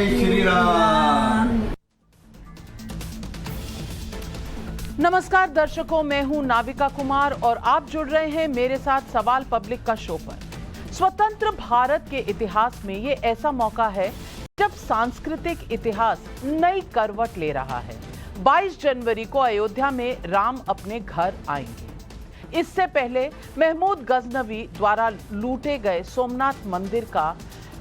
जय श्री राम। नमस्कार दर्शकों, मैं हूं नाविका कुमार और आप जुड़ रहे हैं मेरे साथ सवाल पब्लिक का शो पर। स्वतंत्र भारत के इतिहास में ये ऐसा मौका है जब सांस्कृतिक इतिहास नई करवट ले रहा है। 22 जनवरी को अयोध्या में राम अपने घर आएंगे। इससे पहले महमूद गजनवी द्वारा लूटे गए सोमनाथ मंदिर का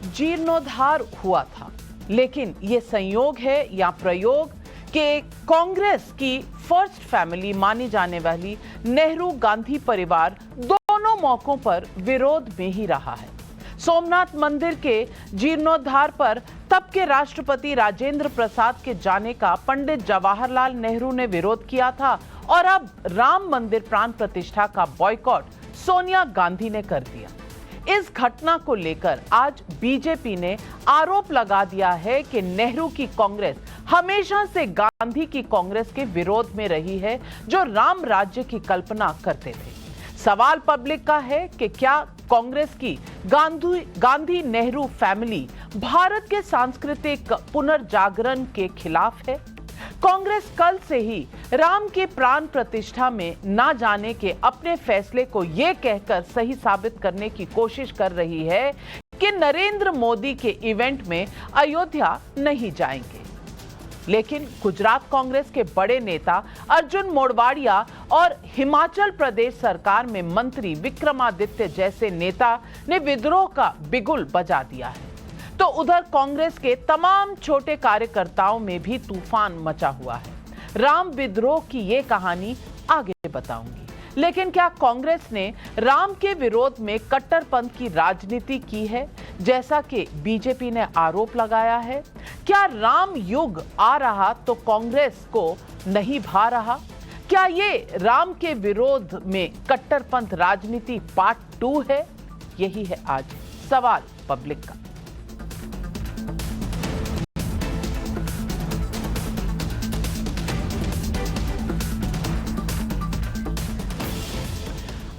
जीर्णोद्धार हुआ था, लेकिन ये संयोग है या प्रयोग कि कांग्रेस की फर्स्ट फैमिली मानी जाने वाली नेहरू गांधी परिवार दोनों मौकों पर विरोध में ही रहा है। सोमनाथ मंदिर के जीर्णोद्धार पर तब के राष्ट्रपति राजेंद्र प्रसाद के जाने का पंडित जवाहरलाल नेहरू ने विरोध किया था और अब राम मंदिर प्राण प्रतिष्ठा का बॉयकॉट सोनिया गांधी ने कर दिया। इस घटना को लेकर आज बीजेपी ने आरोप लगा दिया है कि नेहरू की कांग्रेस हमेशा से गांधी की कांग्रेस के विरोध में रही है, जो राम राज्य की कल्पना करते थे। सवाल पब्लिक का है कि क्या कांग्रेस की गांधी नेहरू फैमिली भारत के सांस्कृतिक पुनर्जागरण के खिलाफ है? कांग्रेस कल से ही राम के प्राण प्रतिष्ठा में ना जाने के अपने फैसले को यह कहकर सही साबित करने की कोशिश कर रही है कि नरेंद्र मोदी के इवेंट में अयोध्या नहीं जाएंगे। लेकिन गुजरात कांग्रेस के बड़े नेता अर्जुन मोढवाडिया और हिमाचल प्रदेश सरकार में मंत्री विक्रमादित्य जैसे नेता ने विद्रोह का बिगुल बजा दिया है, तो उधर कांग्रेस के तमाम छोटे कार्यकर्ताओं में भी तूफान मचा हुआ है। राम विद्रोह की ये कहानी आगे बताऊंगी, लेकिन क्या कांग्रेस ने राम के विरोध में कट्टरपंथ की राजनीति की है, जैसा कि बीजेपी ने आरोप लगाया है? क्या राम युग आ रहा तो कांग्रेस को नहीं भा रहा? क्या ये राम के विरोध में कट्टरपंथ राजनीति पार्ट 2 है? यही है आज सवाल पब्लिक का।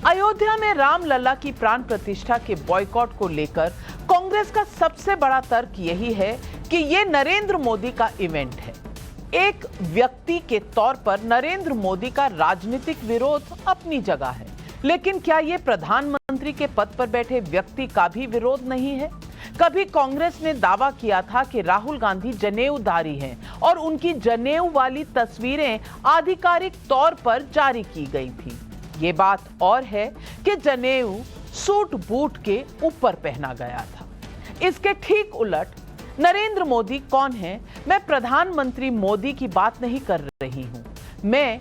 अयोध्या में रामलला की प्राण प्रतिष्ठा के बॉयकॉट को लेकर कांग्रेस का सबसे बड़ा तर्क यही है कि यह नरेंद्र मोदी का इवेंट है। एक व्यक्ति के तौर पर नरेंद्र मोदी का राजनीतिक विरोध अपनी जगह है, लेकिन क्या यह प्रधानमंत्री के पद पर बैठे व्यक्ति का भी विरोध नहीं है? कभी कांग्रेस ने दावा किया था कि राहुल गांधी जनेऊधारी हैं और उनकी जनेऊ वाली तस्वीरें आधिकारिक तौर पर जारी की गई थी। ये बात और है कि जनेऊ सूट बूट के ऊपर पहना गया था। इसके ठीक उलट नरेंद्र मोदी कौन है? मैं प्रधानमंत्री मोदी की बात नहीं कर रही हूं, मैं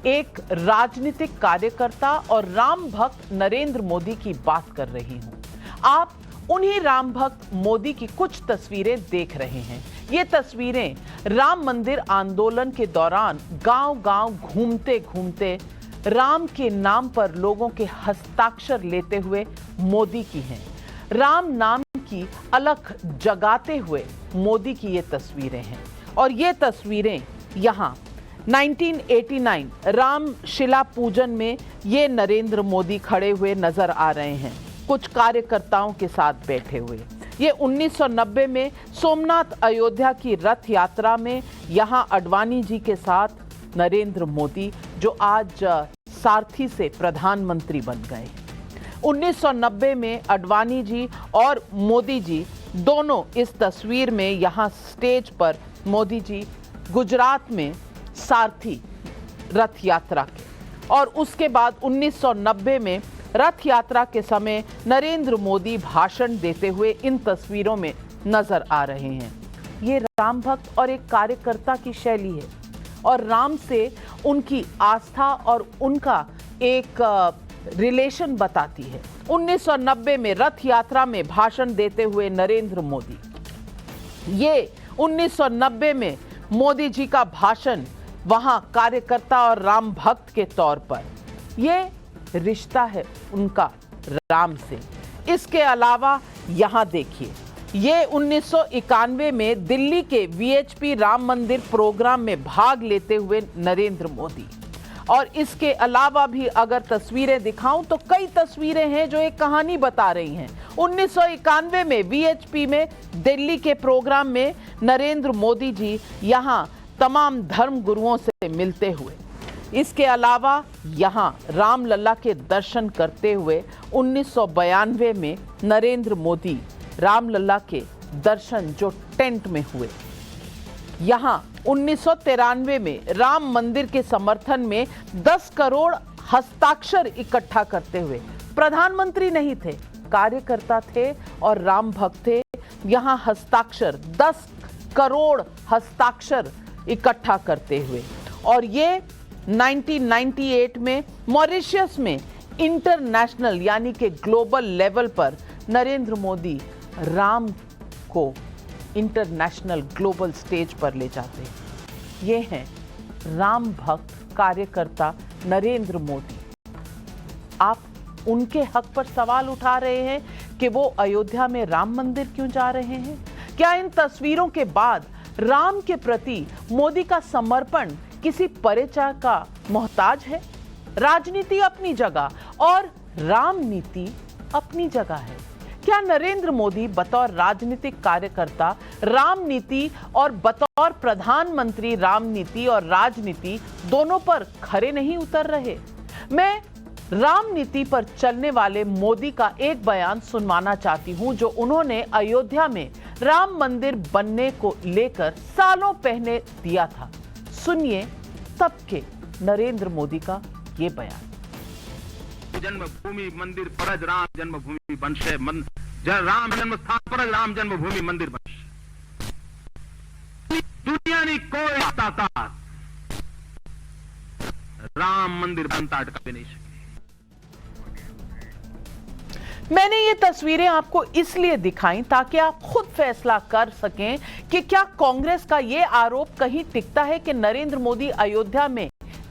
एक राजनीतिक कार्यकर्ता और राम भक्त नरेंद्र मोदी की बात कर रही हूं। आप उन्हीं राम भक्त मोदी की कुछ तस्वीरें देख रहे हैं। ये तस्वीरें राम मंदिर आंदोलन के दौरान गांव-गांव घूमते घूमते राम के नाम पर लोगों के हस्ताक्षर लेते हुए मोदी की हैं। राम नाम की अलख जगाते हुए मोदी की ये तस्वीरें हैं और ये तस्वीरें यहाँ 1989 राम शिला पूजन में ये नरेंद्र मोदी खड़े हुए नजर आ रहे हैं, कुछ कार्यकर्ताओं के साथ बैठे हुए। ये 1990 में सोमनाथ अयोध्या की रथ यात्रा में यहाँ अडवाणी जी के साथ नरेंद्र मोदी, जो आज सारथी से प्रधानमंत्री बन गए। 1990 में अडवाणी जी और मोदी जी दोनों इस तस्वीर में यहाँ स्टेज पर, मोदी जी गुजरात में सारथी रथ यात्रा के, और उसके बाद 1990 में रथ यात्रा के समय नरेंद्र मोदी भाषण देते हुए इन तस्वीरों में नजर आ रहे हैं। ये राम भक्त और एक कार्यकर्ता की शैली है और राम से उनकी आस्था और उनका एक रिलेशन बताती है। 1990 में रथ यात्रा में भाषण देते हुए नरेंद्र मोदी, ये 1990 में मोदी जी का भाषण वहां कार्यकर्ता और राम भक्त के तौर पर, ये रिश्ता है उनका राम से। इसके अलावा यहां देखिए, ये 1991 में दिल्ली के वीएचपी राम मंदिर प्रोग्राम में भाग लेते हुए नरेंद्र मोदी। और इसके अलावा भी अगर तस्वीरें दिखाऊं तो कई तस्वीरें हैं जो एक कहानी बता रही हैं। 1991 में वीएचपी में दिल्ली के प्रोग्राम में नरेंद्र मोदी जी यहां तमाम धर्म गुरुओं से मिलते हुए, इसके अलावा यहां रामलला के दर्शन करते हुए 1992 में नरेंद्र मोदी रामलला के दर्शन जो टेंट में हुए, यहां 1993 में राम मंदिर के समर्थन में 10 करोड़ हस्ताक्षर इकट्ठा करते हुए, प्रधानमंत्री नहीं थे, कार्यकर्ता थे और राम भक्त थे, यहां हस्ताक्षर 10 करोड़ हस्ताक्षर इकट्ठा करते हुए, और ये 1998 में मॉरिशस में इंटरनेशनल यानी कि ग्लोबल लेवल पर नरेंद्र मोदी राम को इंटरनेशनल ग्लोबल स्टेज पर ले जाते हैं। ये हैं राम भक्त कार्यकर्ता नरेंद्र मोदी। आप उनके हक पर सवाल उठा रहे हैं कि वो अयोध्या में राम मंदिर क्यों जा रहे हैं? क्या इन तस्वीरों के बाद राम के प्रति मोदी का समर्पण किसी परिचय का मोहताज है? राजनीति अपनी जगह और राम नीति अपनी जगह है। क्या नरेंद्र मोदी बतौर राजनीतिक कार्यकर्ता राम नीति और बतौर प्रधानमंत्री राम नीति और राजनीति दोनों पर खरे नहीं उतर रहे? मैं राम नीति पर चलने वाले मोदी का एक बयान सुनवाना चाहती हूं जो उन्होंने अयोध्या में राम मंदिर बनने को लेकर सालों पहले दिया था। सुनिए तब के नरेंद्र मोदी का ये बयान। जन्मभूमि मंदिर परज राम जन्मभूमि बनशे राम जन्म स्थान परज राम जन्मभूमि मंदिर बनशे। दुनिया की कोई ताकत राम मंदिर बनता अटका भी नहीं सके। मैंने ये तस्वीरें आपको इसलिए दिखाई ताकि आप खुद फैसला कर सकें कि क्या कांग्रेस का ये आरोप कहीं टिकता है कि नरेंद्र मोदी अयोध्या में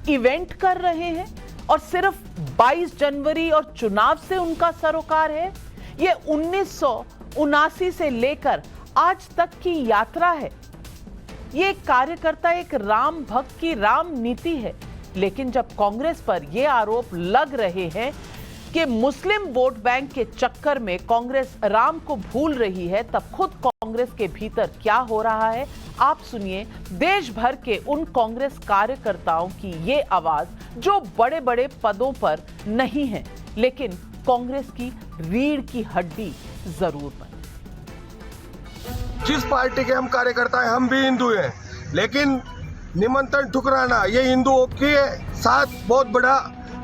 इवेंट कर रहे हैं और सिर्फ 22 जनवरी और चुनाव से उनका सरोकार है? ये 1979 से लेकर आज तक की यात्रा है। ये कार्यकर्ता एक राम भक्त की राम नीति है। लेकिन जब कांग्रेस पर यह आरोप लग रहे हैं कि मुस्लिम वोट बैंक के चक्कर में कांग्रेस राम को भूल रही है, तब खुद कांग्रेस के भीतर क्या हो रहा है आप सुनिए। देश भर के उन कांग्रेस कार्यकर्ताओं की ये आवाज जो बड़े बड़े पदों पर नहीं है लेकिन कांग्रेस की रीढ़ की हड्डी जरूर बने। जिस पार्टी के हम कार्यकर्ता हैं, हम भी हिंदू हैं, लेकिन निमंत्रण ठुकराना ये हिंदुओं के साथ बहुत बड़ा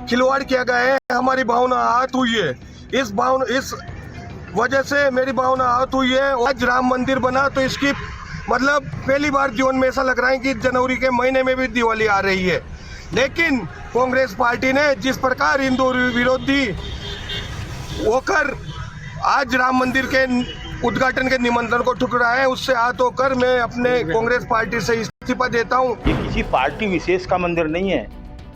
खिलवाड़ किया गया है। हमारी भावना आहत हुई है। इस वजह से मेरी भावना आहत हुई है। आज राम मंदिर बना तो इसकी मतलब पहली बार जीवन में ऐसा लग रहा है कि जनवरी के महीने में भी दिवाली आ रही है। लेकिन कांग्रेस पार्टी ने जिस प्रकार हिंदू विरोधी होकर आज राम मंदिर के उद्घाटन के निमंत्रण को ठुकराया है, उससे आहत होकर मैं अपने कांग्रेस पार्टी से इस्तीफा देता हूँ। ये किसी पार्टी विशेष का मंदिर नहीं है।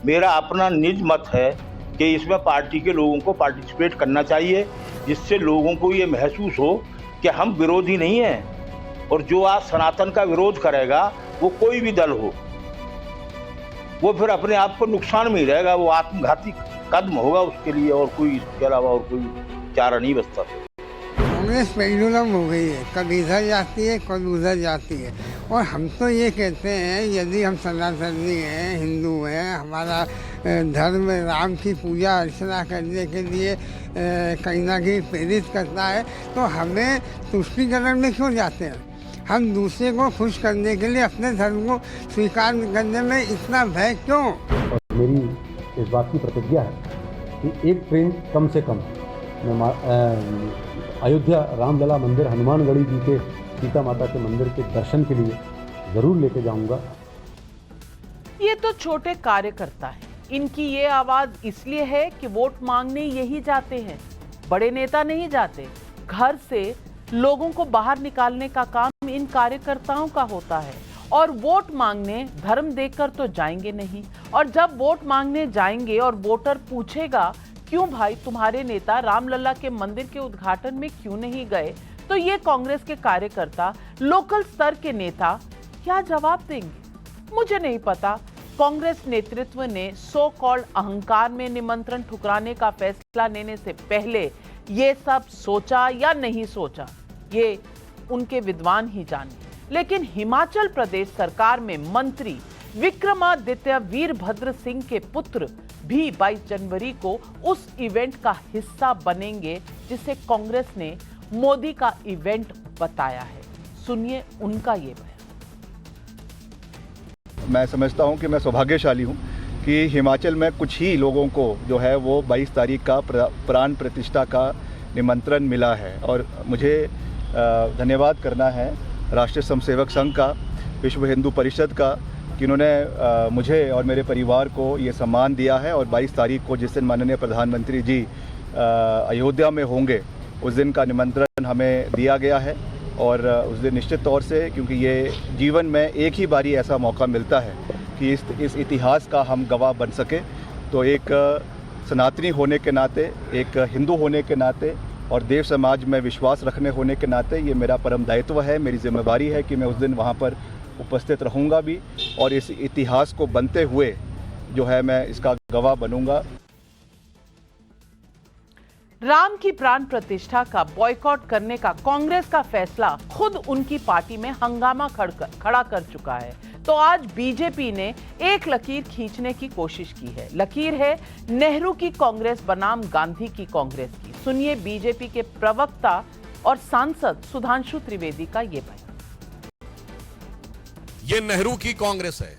मेरा अपना निज मत है कि इसमें पार्टी के लोगों को पार्टिसिपेट करना चाहिए, जिससे लोगों को ये महसूस हो कि हम विरोधी नहीं हैं। और जो आज सनातन का विरोध करेगा वो कोई भी दल हो, वो फिर अपने आप को नुकसान में ही रहेगा। वो आत्मघाती कदम होगा उसके लिए, और कोई इसके अलावा और कोई चारा नहीं बचता। कांग्रेस पेंडुलम हो गई है, कभी इधर जाती है कभी उधर जाती है। और हम तो ये कहते हैं यदि हम सनातनी हैं, हिंदू हैं, हमारा धर्म राम की पूजा अर्चना करने के लिए कहीं ना कहीं प्रेरित करता है, तो हमें तुष्टीकरण में क्यों जाते हैं? हम दूसरे को खुश करने के लिए अपने धर्म को स्वीकार करने में इतना भय क्यों? मेरी इस बात की प्रतिज्ञा है कि एक ट्रेन कम से कम अयोध्या रामलला मंदिर हनुमानगढ़ी जी के सीता माता के मंदिर के दर्शन के लिए जरूर लेके जाऊंगा। ये तो छोटे कार्यकर्ता हैं। इनकी ये आवाज इसलिए है कि वोट मांगने यही जाते हैं, बड़े नेता नहीं जाते। घर से लोगों को बाहर निकालने का काम इन कार्यकर्ताओं का होता है। और वोट मांगने धर्म देखकर तो जाएंगे नहीं। और जब वोट मांगने जाएंगे और वोटर पूछेगा क्यों भाई तुम्हारे नेता रामलला के मंदिर के उद्घाटन में क्यों नहीं गए, तो ये कांग्रेस के कार्यकर्ता लोकल स्तर के नेता क्या जवाब देंगे? मुझे नहीं पता कांग्रेस नेतृत्व ने सो कॉल्ड अहंकार में निमंत्रण ठुकराने का फैसला लेने से पहले ये सब सोचा या नहीं सोचा, ये उनके विद्वान ही जाने। लेकिन हिमाचल प्रदेश सरकार में मंत्री विक्रमादित्य वीरभद्र सिंह के पुत्र भी 22 जनवरी को उस इवेंट का हिस्सा बनेंगे जिसे कांग्रेस ने मोदी का इवेंट बताया है। सुनिए उनका ये बयान। मैं समझता हूं कि मैं सौभाग्यशाली हूं कि हिमाचल में कुछ ही लोगों को जो है वो 22 तारीख का प्राण प्रतिष्ठा का निमंत्रण मिला है। और मुझे धन्यवाद करना है राष्ट्रीय स्वयंसेवक संघ का, विश्व हिंदू परिषद का, कि उन्होंने मुझे और मेरे परिवार को ये सम्मान दिया है। और 22 तारीख को जिस दिन माननीय प्रधानमंत्री जी अयोध्या में होंगे उस दिन का निमंत्रण हमें दिया गया है। और उस दिन निश्चित तौर से, क्योंकि ये जीवन में एक ही बारी ऐसा मौका मिलता है कि इस इतिहास का हम गवाह बन सके, तो एक सनातनी होने के नाते, एक हिंदू होने के नाते और देव समाज में विश्वास रखने होने के नाते ये मेरा परम दायित्व है, मेरी जिम्मेवारी है कि मैं उस दिन वहाँ पर उपस्थित रहूँगा भी और इस इतिहास को बनते हुए जो है मैं इसका गवाह बनूँगा। राम की प्राण प्रतिष्ठा का बॉयकॉट करने का कांग्रेस का फैसला खुद उनकी पार्टी में हंगामा खड़ा कर चुका है। तो आज बीजेपी ने एक लकीर खींचने की कोशिश की है। लकीर है नेहरू की कांग्रेस बनाम गांधी की कांग्रेस की। सुनिए बीजेपी के प्रवक्ता और सांसद सुधांशु त्रिवेदी का ये बयान। ये नेहरू की कांग्रेस है,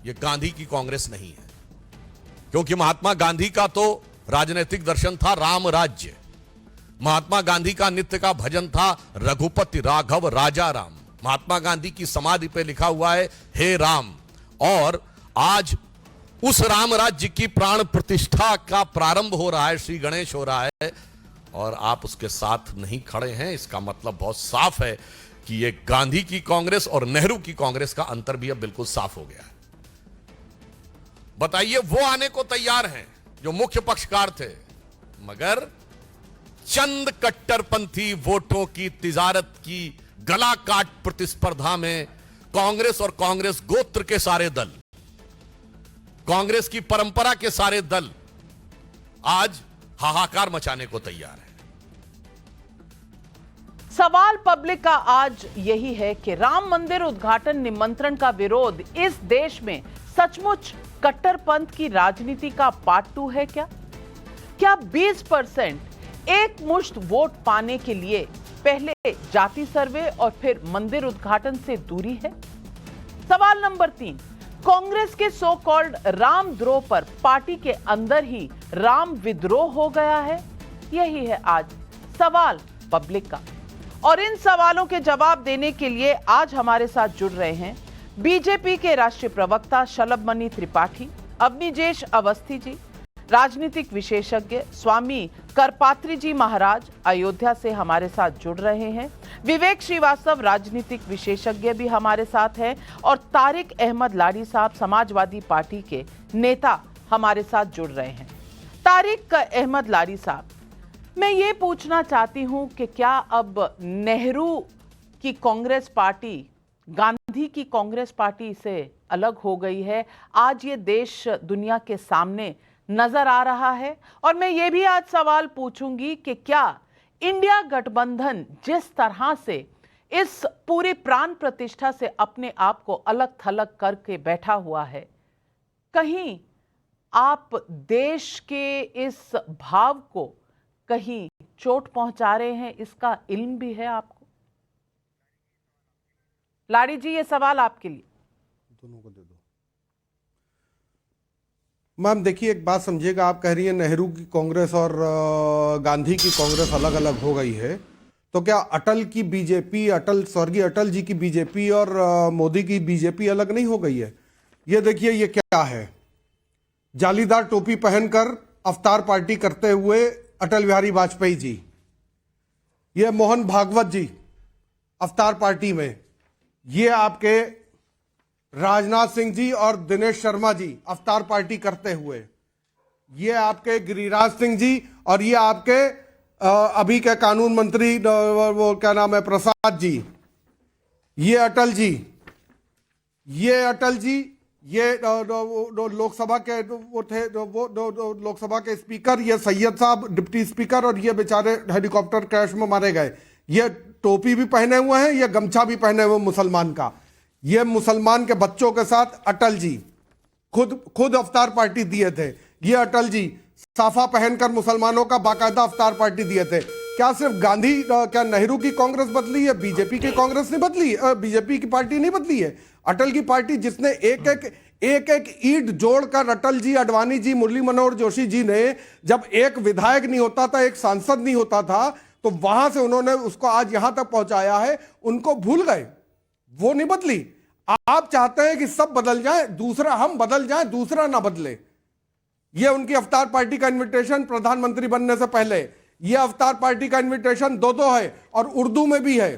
ये गांधी की कांग्रेस नहीं है। क्योंकि महात्मा गांधी का तो राजनीतिक दर्शन था राम राज्य। महात्मा गांधी का नित्य का भजन था रघुपति राघव राजा राम। महात्मा गांधी की समाधि पे लिखा हुआ है हे राम। और आज उस राम राज्य की प्राण प्रतिष्ठा का प्रारंभ हो रहा है, श्री गणेश हो रहा है, और आप उसके साथ नहीं खड़े हैं। इसका मतलब बहुत साफ है कि ये गांधी की कांग्रेस और नेहरू की कांग्रेस का अंतर भी अब बिल्कुल साफ हो गया है। बताइए, वो आने को तैयार हैं जो मुख्य पक्षकार थे, मगर चंद कट्टरपंथी वोटों की तिजारत की गला काट प्रतिस्पर्धा में कांग्रेस और कांग्रेस गोत्र के सारे दल, कांग्रेस की परंपरा के सारे दल आज हाहाकार मचाने को तैयार है। सवाल पब्लिक का आज यही है कि राम मंदिर उद्घाटन निमंत्रण का विरोध इस देश में सचमुच कट्टरपंथ की राजनीति का पार्ट 2 है क्या? क्या 20% एक मुश्त वोट पाने के लिए पहले जाति सर्वे और फिर मंदिर उद्घाटन से दूरी है? सवाल नंबर 3, कांग्रेस के सो कॉल्ड रामद्रोह पर पार्टी के अंदर ही राम विद्रोह हो गया है? यही है आज सवाल पब्लिक का। और इन सवालों के जवाब देने के लिए आज हमारे साथ जुड़ रहे हैं बीजेपी के राष्ट्रीय प्रवक्ता शलभमणि त्रिपाठी, अवनीजेश अवस्थी जी, राजनीतिक विशेषज्ञ स्वामी करपात्री जी महाराज अयोध्या से हमारे साथ जुड़ रहे हैं, विवेक श्रीवास्तव राजनीतिक विशेषज्ञ भी हमारे साथ हैं, और तारिक अहमद लाड़ी साहब समाजवादी पार्टी के नेता हमारे साथ जुड़ रहे हैं। तारिक अहमद लाड़ी साहब, मैं ये पूछना चाहती हूं कि क्या अब नेहरू की कांग्रेस पार्टी गांधी की कांग्रेस पार्टी से अलग हो गई है? आज ये देश दुनिया के सामने नजर आ रहा है। और मैं ये भी आज सवाल पूछूंगी कि क्या इंडिया गठबंधन जिस तरह से इस पूरी प्राण प्रतिष्ठा से अपने आप को अलग थलग करके बैठा हुआ है, कहीं आप देश के इस भाव को कहीं चोट पहुंचा रहे हैं, इसका इल्म भी है आपको? लाड़ी जी, ये सवाल आपके लिए। दोनों को दे दो। मैम देखिए, एक बात समझिएगा, आप कह रही हैं नेहरू की कांग्रेस और गांधी की कांग्रेस अलग अलग हो गई है, तो क्या अटल की बीजेपी, स्वर्गीय अटल जी की बीजेपी और मोदी की बीजेपी अलग नहीं हो गई है? ये देखिए, ये क्या है, जालीदार टोपी पहनकर अवतार पार्टी करते हुए अटल बिहारी वाजपेयी जी, ये मोहन भागवत जी अवतार पार्टी में, ये आपके राजनाथ सिंह जी और दिनेश शर्मा जी अवतार पार्टी करते हुए, ये आपके गिरिराज सिंह जी और ये आपके अभी के कानून मंत्री वो क्या नाम है, प्रसाद जी, ये अटल जी, ये लोकसभा के वो थे वो लोकसभा के स्पीकर, ये सैयद साहब डिप्टी स्पीकर, और ये बेचारे हेलीकॉप्टर क्रैश में मारे गए। ये टोपी भी पहने हुए हैं, ये गमछा भी पहने हुए मुसलमान का। ये मुसलमान के बच्चों के साथ अटल जी खुद अफ्तार पार्टी दिए थे। ये अटल जी साफा पहनकर मुसलमानों का बाकायदा अफ्तार पार्टी दिए थे। क्या सिर्फ गांधी, क्या नेहरू की कांग्रेस बदली है? बीजेपी की कांग्रेस नहीं बदली, बीजेपी की पार्टी नहीं बदली है। अटल की पार्टी, जिसने एक ईंट जोड़कर अटल जी, अडवाणी जी, मुरली मनोहर जोशी जी ने, जब एक विधायक नहीं होता था, एक सांसद नहीं होता था, तो वहां से उन्होंने उसको आज यहां तक पहुंचाया है। उनको भूल गए, वो नहीं बदली। आप चाहते हैं कि सब बदल जाए, दूसरा हम बदल जाए, दूसरा ना बदले। ये उनकी अवतार पार्टी का इन्विटेशन प्रधानमंत्री बनने से पहले, ये अवतार पार्टी का इन्विटेशन दो है और उर्दू में भी है।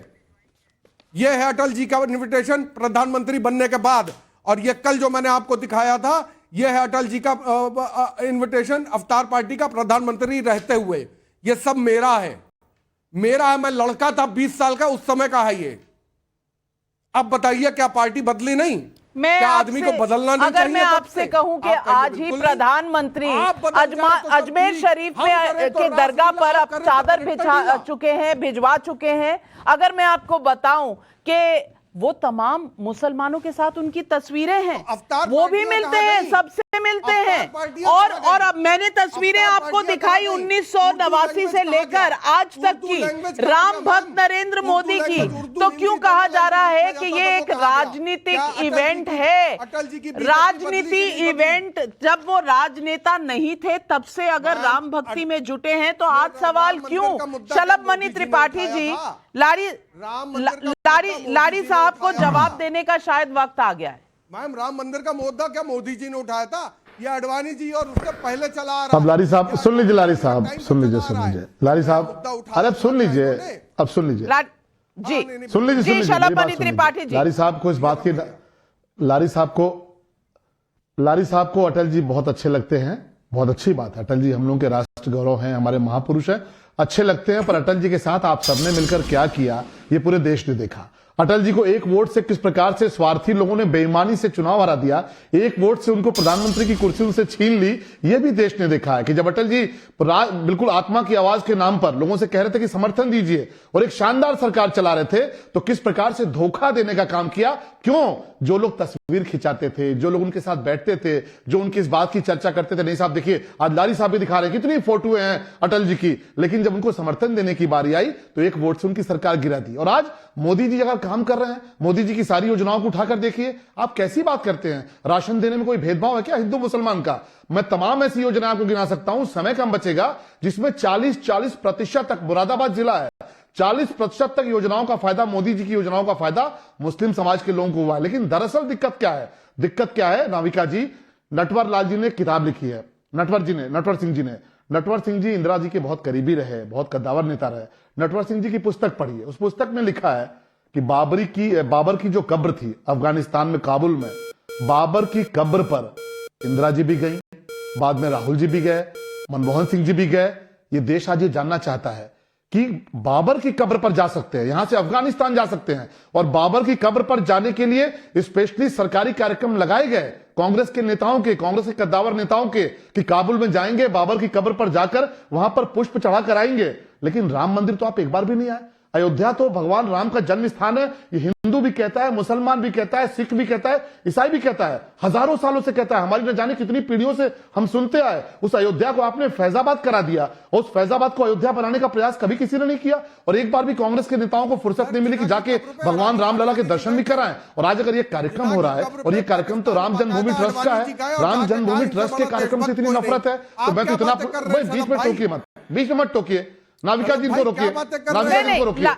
ये है अटल जी का इन्विटेशन प्रधानमंत्री बनने के बाद, और ये कल जो मैंने आपको दिखाया था, ये है अटल जी का इन्विटेशन अवतार पार्टी का प्रधानमंत्री रहते हुए। ये सब मेरा है। मैं लड़का था 20 साल का, उस समय का है ये। अब बताइए, क्या पार्टी बदली नहीं? क्या आदमी को बदलना नहीं चाहिए? अगर मैं आपसे कहूं कि आज ही प्रधानमंत्री अजमेर शरीफ में के दरगाह पर अब चादर भिजवा चुके हैं। अगर मैं आपको बताऊं कि वो तमाम मुसलमानों के साथ उनकी तस्वीरें हैं, वो भी मिलते हैं, सबसे मिलते हैं। और अब मैंने तस्वीरें आपको दिखाई 1989 से लेकर आज तक की राम भक्त नरेंद्र मोदी की। तो क्यों कहा जा रहा है कि ये एक राजनीतिक इवेंट है? राजनीति इवेंट, जब वो राजनेता नहीं थे तब से अगर राम भक्ति में जुटे हैं, तो आज सवाल क्यों? शलभमणि त्रिपाठी जी, लारी साहब को जवाब देने का शायद वक्त आ गया है। मैम, राम मंदिर का मुद्दा क्या मोदी जी ने उठाया था? ये अडवाणी जी और उसके पहले चला आ रहा। अब लारी साहब सुन लीजिए, लारी साहब सुन लीजिए, लारी साहब, अरे सुन लीजिए, अब सुन लीजिए जी, सुन लीजिए शलभमणि त्रिपाठी जी। लारी साहब को इस बात की, लारी साहब को अटल जी बहुत अच्छे लगते हैं, बहुत अच्छी बात है। अटल जी हम लोगों के राष्ट्र गौरव हैं, हमारे महापुरुष हैं, अच्छे लगते हैं। पर अटल जी के साथ आप सबने मिलकर क्या किया, ये पूरे देश ने देखा। अटल जी को एक वोट से किस प्रकार से स्वार्थी लोगों ने बेईमानी से चुनाव हरा दिया, एक वोट से उनको प्रधानमंत्री की कुर्सी उनसे छीन ली, यह भी देश ने देखा है। कि जब अटल जी बिल्कुल आत्मा की आवाज के नाम पर लोगों से कह रहे थे कि समर्थन दीजिए और एक शानदार सरकार चला रहे थे, तो किस प्रकार से धोखा देने का काम किया। क्यों? जो लोग तस्वीर खिंचाते थे, जो लोग उनके साथ बैठते थे, जो उनकी इस बात की चर्चा करते थे, नहीं साहब देखिए आज लारी साहब भी दिखा रहे हैं कितनी फोटो हैं अटल जी की, लेकिन जब उनको समर्थन देने की बारी आई तो एक वोट से उनकी सरकार गिरा दी। और आज मोदी जी अगर काम कर रहे हैं, मोदी जी की सारी योजनाओं को उठाकर देखिए, आप कैसी बात करते हैं? राशन देने में कोई भेदभाव है क्या हिंदू मुसलमान का? मैं तमाम ऐसी योजना आपको गिना सकता हूं, समय कम बचेगा, जिसमें 40% तक, मुरादाबाद जिला है, 40% तक योजनाओं का फायदा, मोदी जी की योजनाओं का फायदा मुस्लिम समाज के लोगों को हुआ है। लेकिन दरअसल दिक्कत क्या है नाविका जी? नटवर लाल जी ने किताब लिखी है, नटवर सिंह जी इंदिरा जी के बहुत करीबी रहे, बहुत कद्दावर नेता रहे। नटवर सिंह जी की पुस्तक पढ़ी है, उस पुस्तक में लिखा है कि बाबर की जो कब्र थी अफगानिस्तान में, काबुल में, बाबर की कब्र पर इंदिरा जी भी गई, बाद में राहुल जी भी गए, मनमोहन सिंह जी भी गए। ये देश आज ये जानना चाहता है कि बाबर की कब्र पर जा सकते हैं, यहां से अफगानिस्तान जा सकते हैं, और बाबर की कब्र पर जाने के लिए स्पेशली सरकारी कार्यक्रम लगाए गए कांग्रेस के नेताओं के, कांग्रेस के कद्दावर नेताओं के, कि काबुल में जाएंगे, बाबर की कब्र पर जाकर वहां पर पुष्प चढ़ा कर आएंगे। लेकिन राम मंदिर तो आप एक बार भी नहीं आए। अयोध्या तो भगवान राम का जन्म स्थान है, ये हिंदू भी कहता है, मुसलमान भी कहता है, सिख भी कहता है, ईसाई भी कहता है, हजारों सालों से कहता है, हमारी न जाने कितनी पीढ़ियों से हम सुनते आए। उस अयोध्या को आपने फैजाबाद करा दिया, और उस फैजाबाद को अयोध्या बनाने का प्रयास कभी किसी ने नहीं किया। और एक बार भी कांग्रेस के नेताओं को फुर्सत नहीं मिली कि जाके भगवान रामलला के दर्शन भी कराएं। और आज अगर ये कार्यक्रम हो रहा है, और ये कार्यक्रम तो राम जन्मभूमि ट्रस्ट का है, राम जन्मभूमि ट्रस्ट के कार्यक्रम से इतनी नफरत है, तो मैं तो इतना बीच में मत टोकिए, नाविका जी को रोकिए,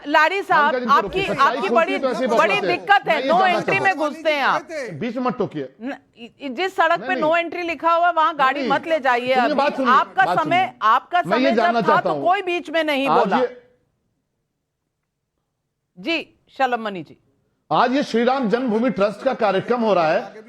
लारी साहब आपकी बड़ी दिक्कत है, नो एंट्री में घुसते हैं आप, बीच में मत टोकिए। जिस सड़क पे नो एंट्री लिखा हुआ है वहां गाड़ी मत ले जाइए। आपका समय जब था तो कोई बीच में नहीं बोला। जी शलभमणि जी, आज ये श्री राम जन्मभूमि ट्रस्ट का कार्यक्रम हो रहा है,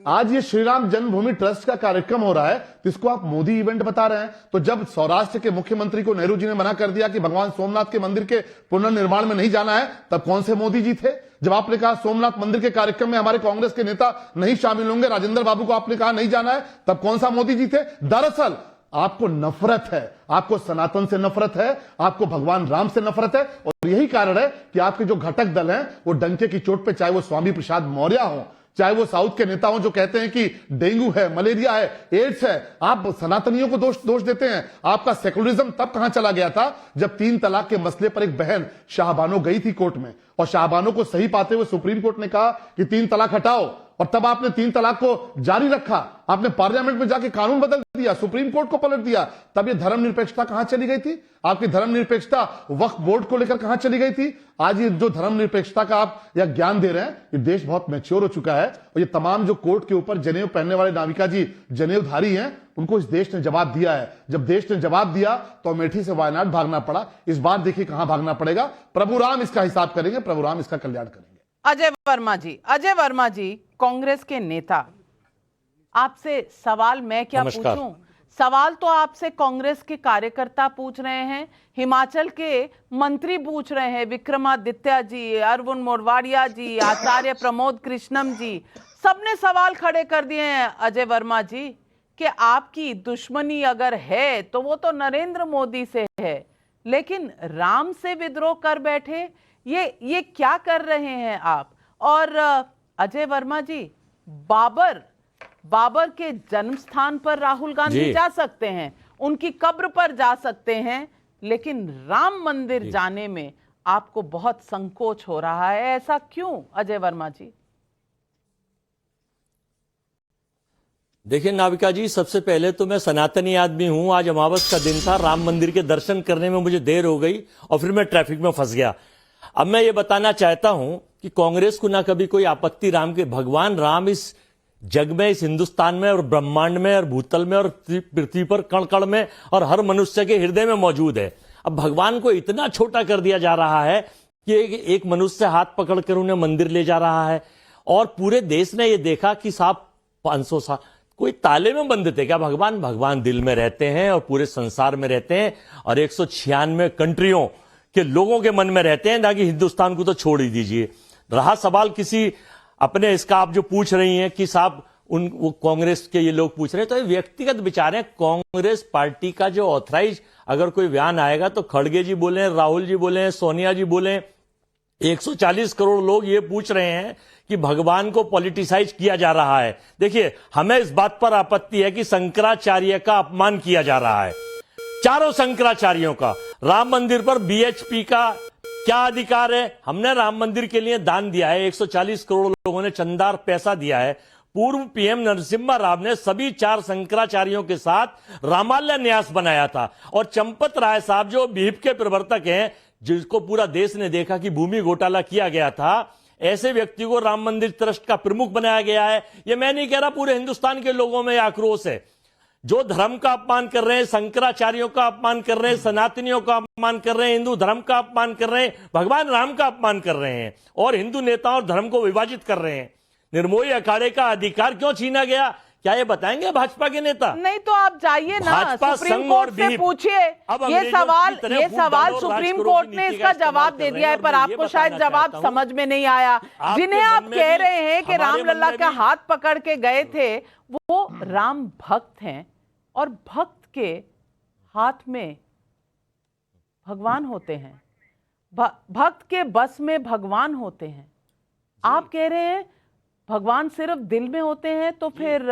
आज ये श्री राम जन्मभूमि ट्रस्ट का कार्यक्रम हो रहा है, तो इसको आप मोदी इवेंट बता रहे हैं। तो जब सौराष्ट्र के मुख्यमंत्री को नेहरू जी ने मना कर दिया कि भगवान सोमनाथ के मंदिर के पुनर्निर्माण में नहीं जाना है, तब कौन से मोदी जी थे? जब आपने कहा सोमनाथ मंदिर के कार्यक्रम में हमारे कांग्रेस के नेता नहीं शामिल होंगे, राजेंद्र बाबू को आपने कहा नहीं जाना है, तब कौन सा मोदी जी थे? दरअसल आपको नफरत है, आपको सनातन से नफरत है, आपको भगवान राम से नफरत है, और यही कारण है कि आपके जो घटक दल हैं वो डंके की चोट पे, चाहे वो स्वामी प्रसाद मौर्य हो, चाहे वो साउथ के नेता हो जो कहते हैं कि डेंगू है, मलेरिया है, एड्स है, आप सनातनियों को दोष देते हैं। आपका सेकुलरिज्म तब कहां चला गया था जब 3 तलाक के मसले पर एक बहन शाहबानो गई थी कोर्ट में, और शाहबानो को सही पाते हुए सुप्रीम कोर्ट ने कहा कि 3 तलाक हटाओ, और तब आपने 3 तलाक को जारी रखा। आपने पार्लियामेंट में जाके कानून बदल दिया, सुप्रीम कोर्ट को पलट दिया। तब ये धर्मनिरपेक्षता कहां चली गई थी? आपकी धर्मनिरपेक्षता वक्फ बोर्ड को लेकर कहां चली गई थी? आज ये जो धर्मनिरपेक्षता का आप या ज्ञान दे रहे हैं, ये देश बहुत मैच्योर हो चुका है, और ये तमाम जो कोर्ट के ऊपर जनेऊ पहनने वाले नाविका जी जनेऊधारी हैं, उनको इस देश ने जवाब दिया है। जब देश ने जवाब दिया तो अमेठी से वायनाड भागना पड़ा। इस बार देखिए कहां भागना पड़ेगा। प्रभु राम इसका हिसाब करेंगे, प्रभु राम इसका कल्याण करेंगे। अजय वर्मा जी, कांग्रेस के नेता, आपसे सवाल मैं क्या पूछूं? सवाल तो आपसे कांग्रेस के कार्यकर्ता पूछ रहे हैं, हिमाचल के मंत्री पूछ रहे हैं, विक्रमादित्य जी, अरविंद मोरवाडिया जी, आचार्य प्रमोद कृष्णम जी, सबने सवाल खड़े कर दिए हैं अजय वर्मा जी कि आपकी दुश्मनी अगर है तो वो तो नरेंद्र मोदी से है, लेकिन राम से विद्रोह कर बैठे, ये क्या कर रहे हैं आप? और अजय वर्मा जी, बाबर के जन्म स्थान पर राहुल गांधी जा सकते हैं, उनकी कब्र पर जा सकते हैं, लेकिन राम मंदिर जाने में आपको बहुत संकोच हो रहा है, ऐसा क्यों अजय वर्मा जी? देखिए नाविका जी, सबसे पहले तो मैं सनातनी आदमी हूं। आज अमावस का दिन था, राम मंदिर के दर्शन करने में मुझे देर हो गई और फिर मैं ट्रैफिक में फंस गया। अब मैं ये बताना चाहता हूं कि कांग्रेस को ना कभी कोई आपत्ति राम के, भगवान राम इस जग में, इस हिंदुस्तान में और ब्रह्मांड में और भूतल में और पृथ्वी पर कण कण में और हर मनुष्य के हृदय में मौजूद है। अब भगवान को इतना छोटा कर दिया जा रहा है कि एक मनुष्य हाथ पकड़कर उन्हें मंदिर ले जा रहा है, और पूरे देश ने यह देखा कि साहब 500 साल कोई ताले में बंद थे क्या? भगवान दिल में रहते हैं और पूरे संसार में रहते हैं, और 196 कंट्रियों के लोगों के मन में रहते हैं, ना कि हिंदुस्तान को तो छोड़ ही दीजिए। रहा सवाल किसी अपने इसका, आप जो पूछ रही हैं कि साहब वो कांग्रेस के ये लोग पूछ रहे हैं, तो ये व्यक्तिगत विचार है। कांग्रेस पार्टी का जो ऑथराइज अगर कोई बयान आएगा तो खड़गे जी बोले, राहुल जी बोले, सोनिया जी बोले, 140 करोड़ लोग ये पूछ रहे हैं कि भगवान को पॉलिटिसाइज किया जा रहा है। देखिए, हमें इस बात पर आपत्ति है कि शंकराचार्य का अपमान किया जा रहा है, चारों शंकराचार्यों का। राम मंदिर पर बीएचपी का क्या अधिकार है? हमने राम मंदिर के लिए दान दिया है, 140 करोड़ लोगों ने चंदार पैसा दिया है। पूर्व पीएम नरसिम्हा राव ने सभी 4 शंकराचार्यों के साथ रामालय न्यास बनाया था, और चंपत राय साहब जो बीप के प्रवर्तक हैं, जिसको पूरा देश ने देखा कि भूमि घोटाला किया गया था, ऐसे व्यक्ति को राम मंदिर ट्रस्ट का प्रमुख बनाया गया है। ये मैं नहीं कह रहा, पूरे हिंदुस्तान के लोगों में आक्रोश है। जो धर्म का अपमान कर रहे हैं, शंकराचार्यों का अपमान कर रहे हैं, सनातनियों का अपमान कर रहे हैं, हिंदू धर्म का अपमान कर रहे हैं, भगवान राम का अपमान कर रहे हैं, और हिंदू नेताओं और धर्म को विभाजित कर रहे हैं। निर्मोही अखाड़े का अधिकार क्यों छीना गया? क्या ये बताएंगे भाजपा के नेता? नहीं तो आप जाइए ना, सुप्रीम कोर्ट से पूछिए। ये सवाल सुप्रीम कोर्ट ने इसका जवाब दे दिया है, पर आपको शायद जवाब समझ में नहीं आया। जिन्हें आप कह रहे हैं कि रामलला का हाथ पकड़ के गए थे, वो राम भक्त हैं, और भक्त के हाथ में भगवान होते हैं, भक्त के बस में भगवान होते हैं। आप कह रहे हैं भगवान सिर्फ दिल में होते हैं, तो फिर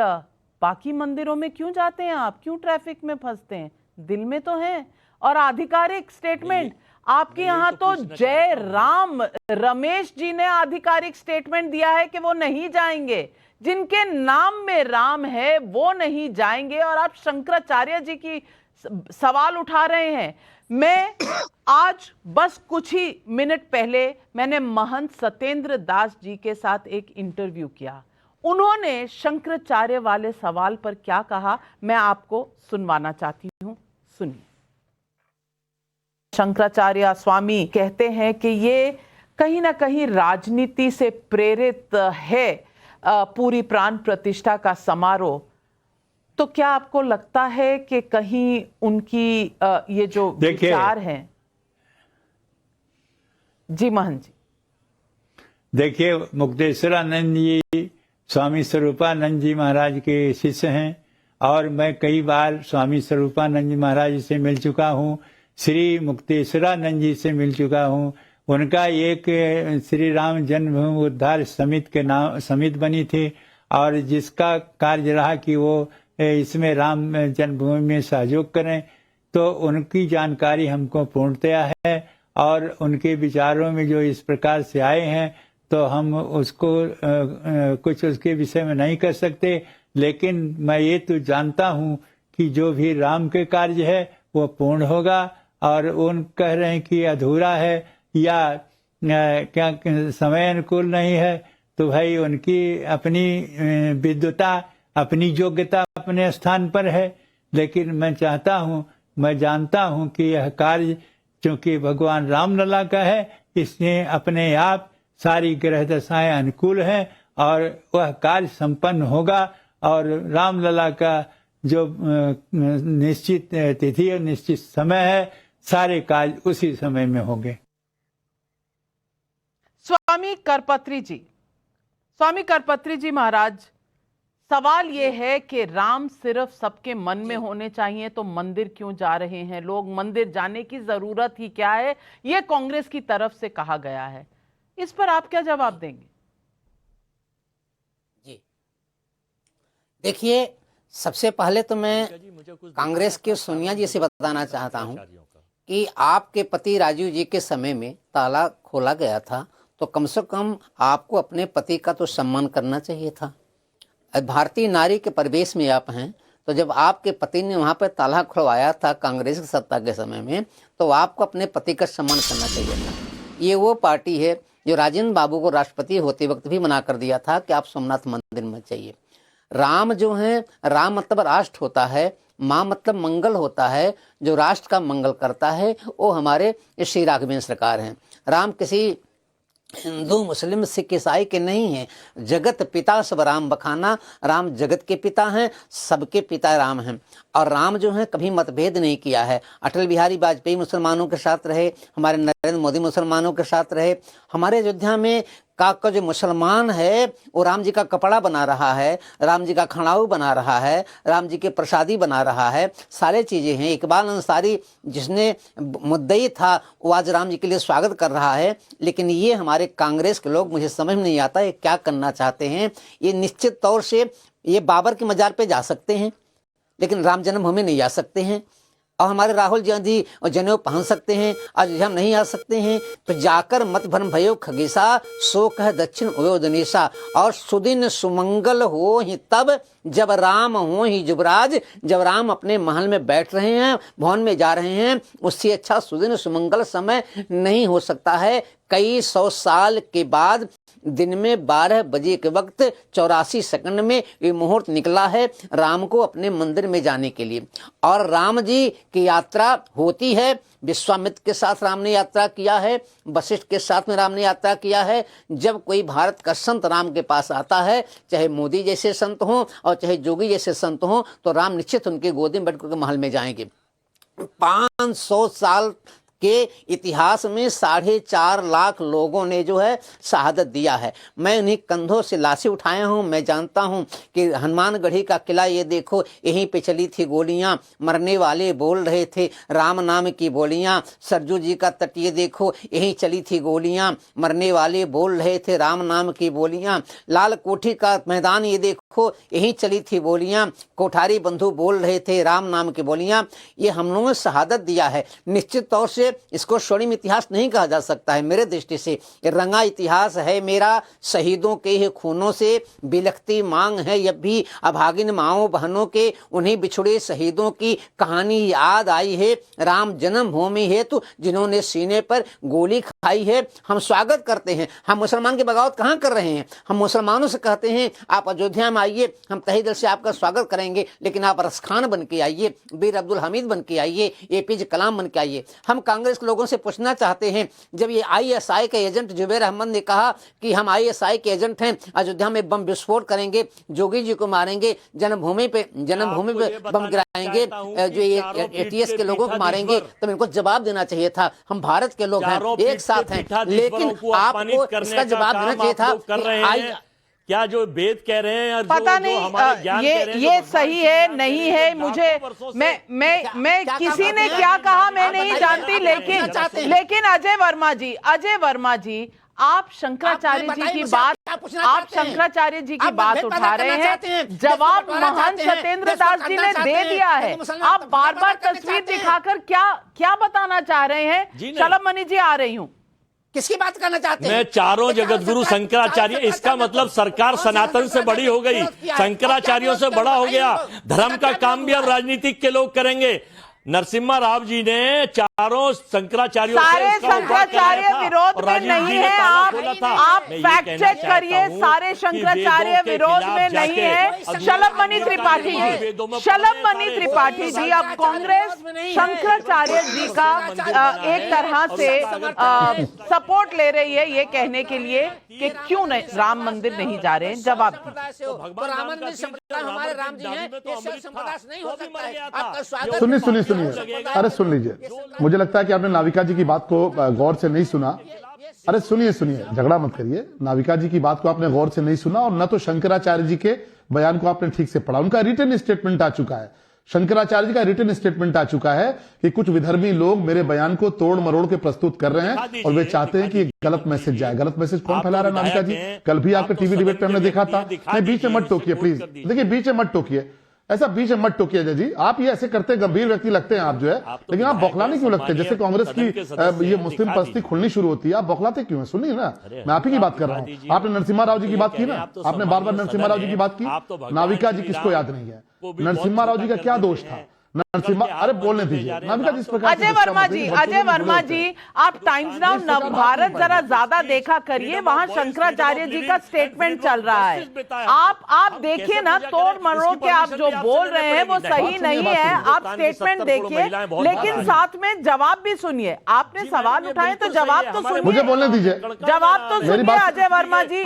बाकी मंदिरों में क्यों जाते हैं आप? क्यों ट्रैफिक में फंसते हैं? दिल में तो हैं। और आधिकारिक स्टेटमेंट आपके यहाँ तो जय राम रमेश जी ने आधिकारिक स्टेटमेंट दिया है कि वो नहीं जाएंगे, जिनके नाम में राम है वो नहीं जाएंगे, और आप शंकराचार्य जी की सवाल उठा रहे हैं। मैं आज बस कुछ ही मिनट पहले मैंने महंत सत्येंद्र दास जी के साथ एक इंटरव्यू किया। उन्होंने शंकराचार्य वाले सवाल पर क्या कहा, मैं आपको सुनवाना चाहती हूं, सुनिए। शंकराचार्य स्वामी कहते हैं कि ये कहीं ना कहीं राजनीति से प्रेरित है पूरी प्राण प्रतिष्ठा का समारोह। तो क्या आपको लगता है कि कहीं उनकी ये जो विचार हैं? जी महंत जी। देखिए, मुक्तेश्वरानंद जी स्वामी स्वरूपानंद जी महाराज के शिष्य हैं और मैं कई बार स्वामी स्वरूपानंद जी महाराज से मिल चुका हूँ, श्री मुक्तेश्वरानंद जी से मिल चुका हूँ। उनका एक श्री राम जन्मभूमि उद्धार समिति के नाम समिति बनी थी और जिसका कार्य रहा कि वो इसमें राम जन्मभूमि में सहयोग करें, तो उनकी जानकारी हमको पूर्णतया है और उनके विचारों में जो इस प्रकार से आए हैं तो हम उसको कुछ उसके विषय में नहीं कर सकते, लेकिन मैं ये तो जानता हूँ कि जो भी राम के कार्य है वो पूर्ण होगा। और उन कह रहे हैं कि अधूरा है या क्या समय अनुकूल नहीं है, तो भाई उनकी अपनी विद्वता, अपनी योग्यता अपने स्थान पर है, लेकिन मैं चाहता हूँ, मैं जानता हूँ कि यह कार्य क्योंकि भगवान रामलला का है, इसने अपने आप सारी ग्रह दशाएं अनुकूल हैं और वह कार्य संपन्न होगा और रामलला का जो निश्चित तिथि और निश्चित समय है, सारे कार्य उसी समय में होंगे। स्वामी करपत्री जी महाराज, सवाल ये है कि राम सिर्फ सबके मन में होने चाहिए तो मंदिर क्यों जा रहे हैं लोग? मंदिर जाने की जरूरत ही क्या है, ये कांग्रेस की तरफ से कहा गया है। इस पर आप क्या जवाब देंगे? जी देखिए, सबसे पहले तो मैं कांग्रेस के सोनिया जी से बताना चाहता हूं कि आपके पति राजीव जी के समय में ताला खोला गया था, तो कम से कम आपको अपने पति का तो सम्मान करना चाहिए था। भारतीय नारी के परिवेश में आप हैं, तो जब आपके पति ने वहाँ पर ताला खुलवाया था कांग्रेस की सत्ता के समय में, तो आपको अपने पति का सम्मान करना चाहिए था। ये वो पार्टी है जो राजेंद्र बाबू को राष्ट्रपति होते वक्त भी मना कर दिया था कि आप सोमनाथ मंदिर में चाहिए। राम जो है, राम मतलब राष्ट्र होता है, माँ मतलब मंगल होता है, जो राष्ट्र का मंगल करता है वो हमारे श्री राघवेंद्र सरकार हैं। राम किसी हिंदू मुस्लिम सिख ईसाई के नहीं हैं, जगत पिता सब राम बखाना, राम जगत के पिता हैं, सबके पिता राम हैं। और राम जो है कभी मतभेद नहीं किया है। अटल बिहारी वाजपेयी मुसलमानों के साथ रहे, हमारे नरेंद्र मोदी मुसलमानों के साथ रहे। हमारे अयोध्या में का जो मुसलमान है वो राम जी का कपड़ा बना रहा है, राम जी का खड़ाऊ बना रहा है, राम जी के प्रसादी बना रहा है, सारे चीज़ें हैं। इकबाल अंसारी जिसने मुद्दई था वो आज राम जी के लिए स्वागत कर रहा है। लेकिन ये हमारे कांग्रेस के लोग, मुझे समझ में नहीं आता ये क्या करना चाहते हैं। ये निश्चित तौर से ये बाबर की मजार पे जा सकते हैं लेकिन राम जन्मभूमि नहीं जा सकते हैं, और हमारे राहुल गांधी और जनेऊ पहन सकते हैं, आज हम नहीं आ सकते हैं। तो जाकर मत भ्रम भयो खगेसा, सो कह दक्षिण उयो दिनेशा। और सुदिन सुमंगल हो ही तब, जब राम हो ही युवराज। जब राम अपने महल में बैठ रहे हैं, भवन में जा रहे हैं, उससे अच्छा सुदिन सुमंगल समय नहीं हो सकता है। कई 100 साल के बाद दिन में 12 बजे के वक्त 84 सेकंड में ये मुहूर्त निकला है राम को अपने मंदिर में जाने के लिए। और राम जी की यात्रा होती है, विश्वामित्र के साथ राम ने यात्रा किया है, वशिष्ठ के साथ में राम ने यात्रा किया है। जब कोई भारत का संत राम के पास आता है, चाहे मोदी जैसे संत हों और चाहे जोगी जैसे संत हों, तो राम निश्चित उनके गोदी में बैठ कर महल में जाएंगे। 500 साल के इतिहास में 4.5 लाख लोगों ने जो है शहादत दिया है। मैं उन्हीं कंधों से लाशें उठाया हूँ। मैं जानता हूँ कि हनुमानगढ़ी का किला ये देखो, यहीं पे चली थी गोलियाँ, मरने वाले बोल रहे थे राम नाम की बोलियाँ। सरजू जी का तट ये देखो, यहीं चली थी गोलियाँ, मरने वाले बोल रहे थे राम नाम की बोलियाँ। लाल कोठी का मैदान ये देखो, यहीं चली थी बोलियाँ, कोठारी बंधु बोल रहे थे राम नाम की बोलियाँ। ये हम लोगों ने शहादत दिया है। निश्चित तौर से इसको स्वर्णिम इतिहास नहीं कहा जा सकता है। मेरे दृष्टि से ये रंगा इतिहास है मेरा। शहीदों के ही खूनों से बिलखती मांग है अब भी अभागिन माओ बहनों के, उन्हीं बिछुड़े शहीदों की कहानी याद आई है। राम जन्मभूमि हेतु जिन्होंने सीने पर गोली खाई है, हम स्वागत करते हैं। हम मुसलमान की बगावत कहाँ कर रहे हैं? हम मुसलमानों से कहते हैं आप अयोध्या में आइए, हम तहे दिल से आपका स्वागत करेंगे, लेकिन आप रसखान बन के आइए, वीर अब्दुल हमीद बन के आइए, APJ कलाम बन के आइए। हम कांग्रेस के लोगों से पूछना चाहते हैं, जब ये ISI के एजेंट जुबैर अहमद ने कहा कि हम ISI के एजेंट हैं, अयोध्या में बम विस्फोट करेंगे, जोगी जी को मारेंगे, जन्मभूमि पे बम गिराएंगे, जो ये ATS के लोगों को मारेंगे, तो इनको जवाब देना चाहिए था। हम भारत के लोग हैं, एक साथ साथ हैं, लेकिन आपको इसका जवाब देना चाहिए था कर रहे हैं। क्या जो वेद कह रहे हैं, पता नहीं ये सही है नहीं है, मुझे मैं किसी ने क्या कहा मैं नहीं जानती, लेकिन अजय वर्मा जी आप शंकराचार्य जी की बात उठा रहे हैं, जवाब महान सत्येंद्र दास जी ने दे दिया है। आप बार बार तस्वीर दिखाकर क्या बताना चाह रहे हैं? शलभ मणि जी, आ रही हूं। किसकी बात करना चाहते हैं? मैं चारों जगत गुरु शंकराचार्य, इसका मतलब सरकार सनातन से बड़ी हो गई, शंकराचार्यों से बड़ा हो गया। धर्म का काम भी अब राजनीतिक के लोग करेंगे। नरसिम्हा राव जी ने चारों शंकराचार्यों सारे शंकराचार्य विरोध में नहीं है। आप फैक्ट चेक करिए, सारे शंकराचार्य विरोध में नहीं है। शलभ मणि त्रिपाठी जी, अब कांग्रेस शंकराचार्य जी का एक तरह से सपोर्ट ले रही है ये कहने के लिए कि क्यों नहीं राम मंदिर नहीं जा रहे हैं। जवाब सुनिए, अरे सुन लीजिए, मुझे लगता है कि आपने नाविका जी की बात को गौर से नहीं सुना। अरे सुनिए, झगड़ा मत करिए। नाविका जी की बात को आपने गौर से नहीं सुना और न तो शंकराचार्य जी के बयान को आपने ठीक से पढ़ा। उनका रिटन स्टेटमेंट आ चुका है, शंकराचार्य जी का रिटन स्टेटमेंट आ चुका है कि कुछ विधर्मी लोग मेरे बयान को तोड़ मरोड़ के प्रस्तुत कर रहे हैं और वे चाहते हैं कि एक गलत मैसेज जाए। गलत मैसेज कौन फैला रहा है नाविका जी? कल भी आपके टीवी डिबेट पे हमने देखा था। नहीं, बीच में मत टोकिए प्लीज, देखिए बीच में मत टोकिए, ऐसा बीच में मत टोकिए अजय जी। आप ये ऐसे करते गंभीर व्यक्ति लगते हैं आप जो है, लेकिन आप बौखलाने क्यों लगते हैं? जैसे कांग्रेस की ये मुस्लिम परस्ती खुलनी शुरू होती है, आप बौखलाते क्यों हैं? सुनिए ना, मैं आप ही की बात कर रहा हूँ। आपने नरसिम्हा राव जी की बात की ना, आपने बार बार नरसिम्हा राव जी की बात की। नाविका जी किसको याद नहीं है? नरसिम्हा राव जी का क्या दोष था? नरसिम्हा, अरे बोलने दीजिए नाविका जिस प्रकार। अजय वर्मा जी, आप टाइम्स नाउ नवभारत जरा ज्यादा देखा करिए, वहां शंकराचार्य जी का स्टेटमेंट चल रहा है। आप देखिए ना, तोड़ मरोड़ के आप जो बोल रहे हैं वो सही नहीं है। आप स्टेटमेंट देखिए, लेकिन साथ में जवाब भी सुनिए। आपने सवाल उठाए तो जवाब तो सुनिए, मुझे बोलने दीजिए, जवाब तो सुनिए। अजय वर्मा जी,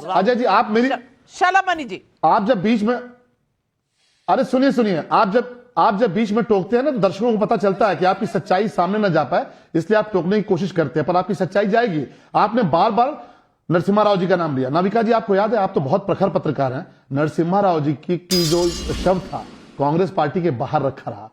अजय जी आप मेरी, शलभ मणि जी आप जब बीच में, अरे सुनिए, आप जब बीच में टोकते हैं ना तो दर्शकों को पता चलता है कि आपकी सच्चाई सामने न जा पाए, इसलिए आप टोकने की कोशिश करते हैं, पर आपकी सच्चाई जाएगी। आपने बार बार नरसिम्हा राव जी का नाम लिया। नाविका जी, आपको याद है, आप तो बहुत प्रखर पत्रकार हैं, नरसिम्हा राव जी की जो शव था कांग्रेस पार्टी के बाहर रखा रहा,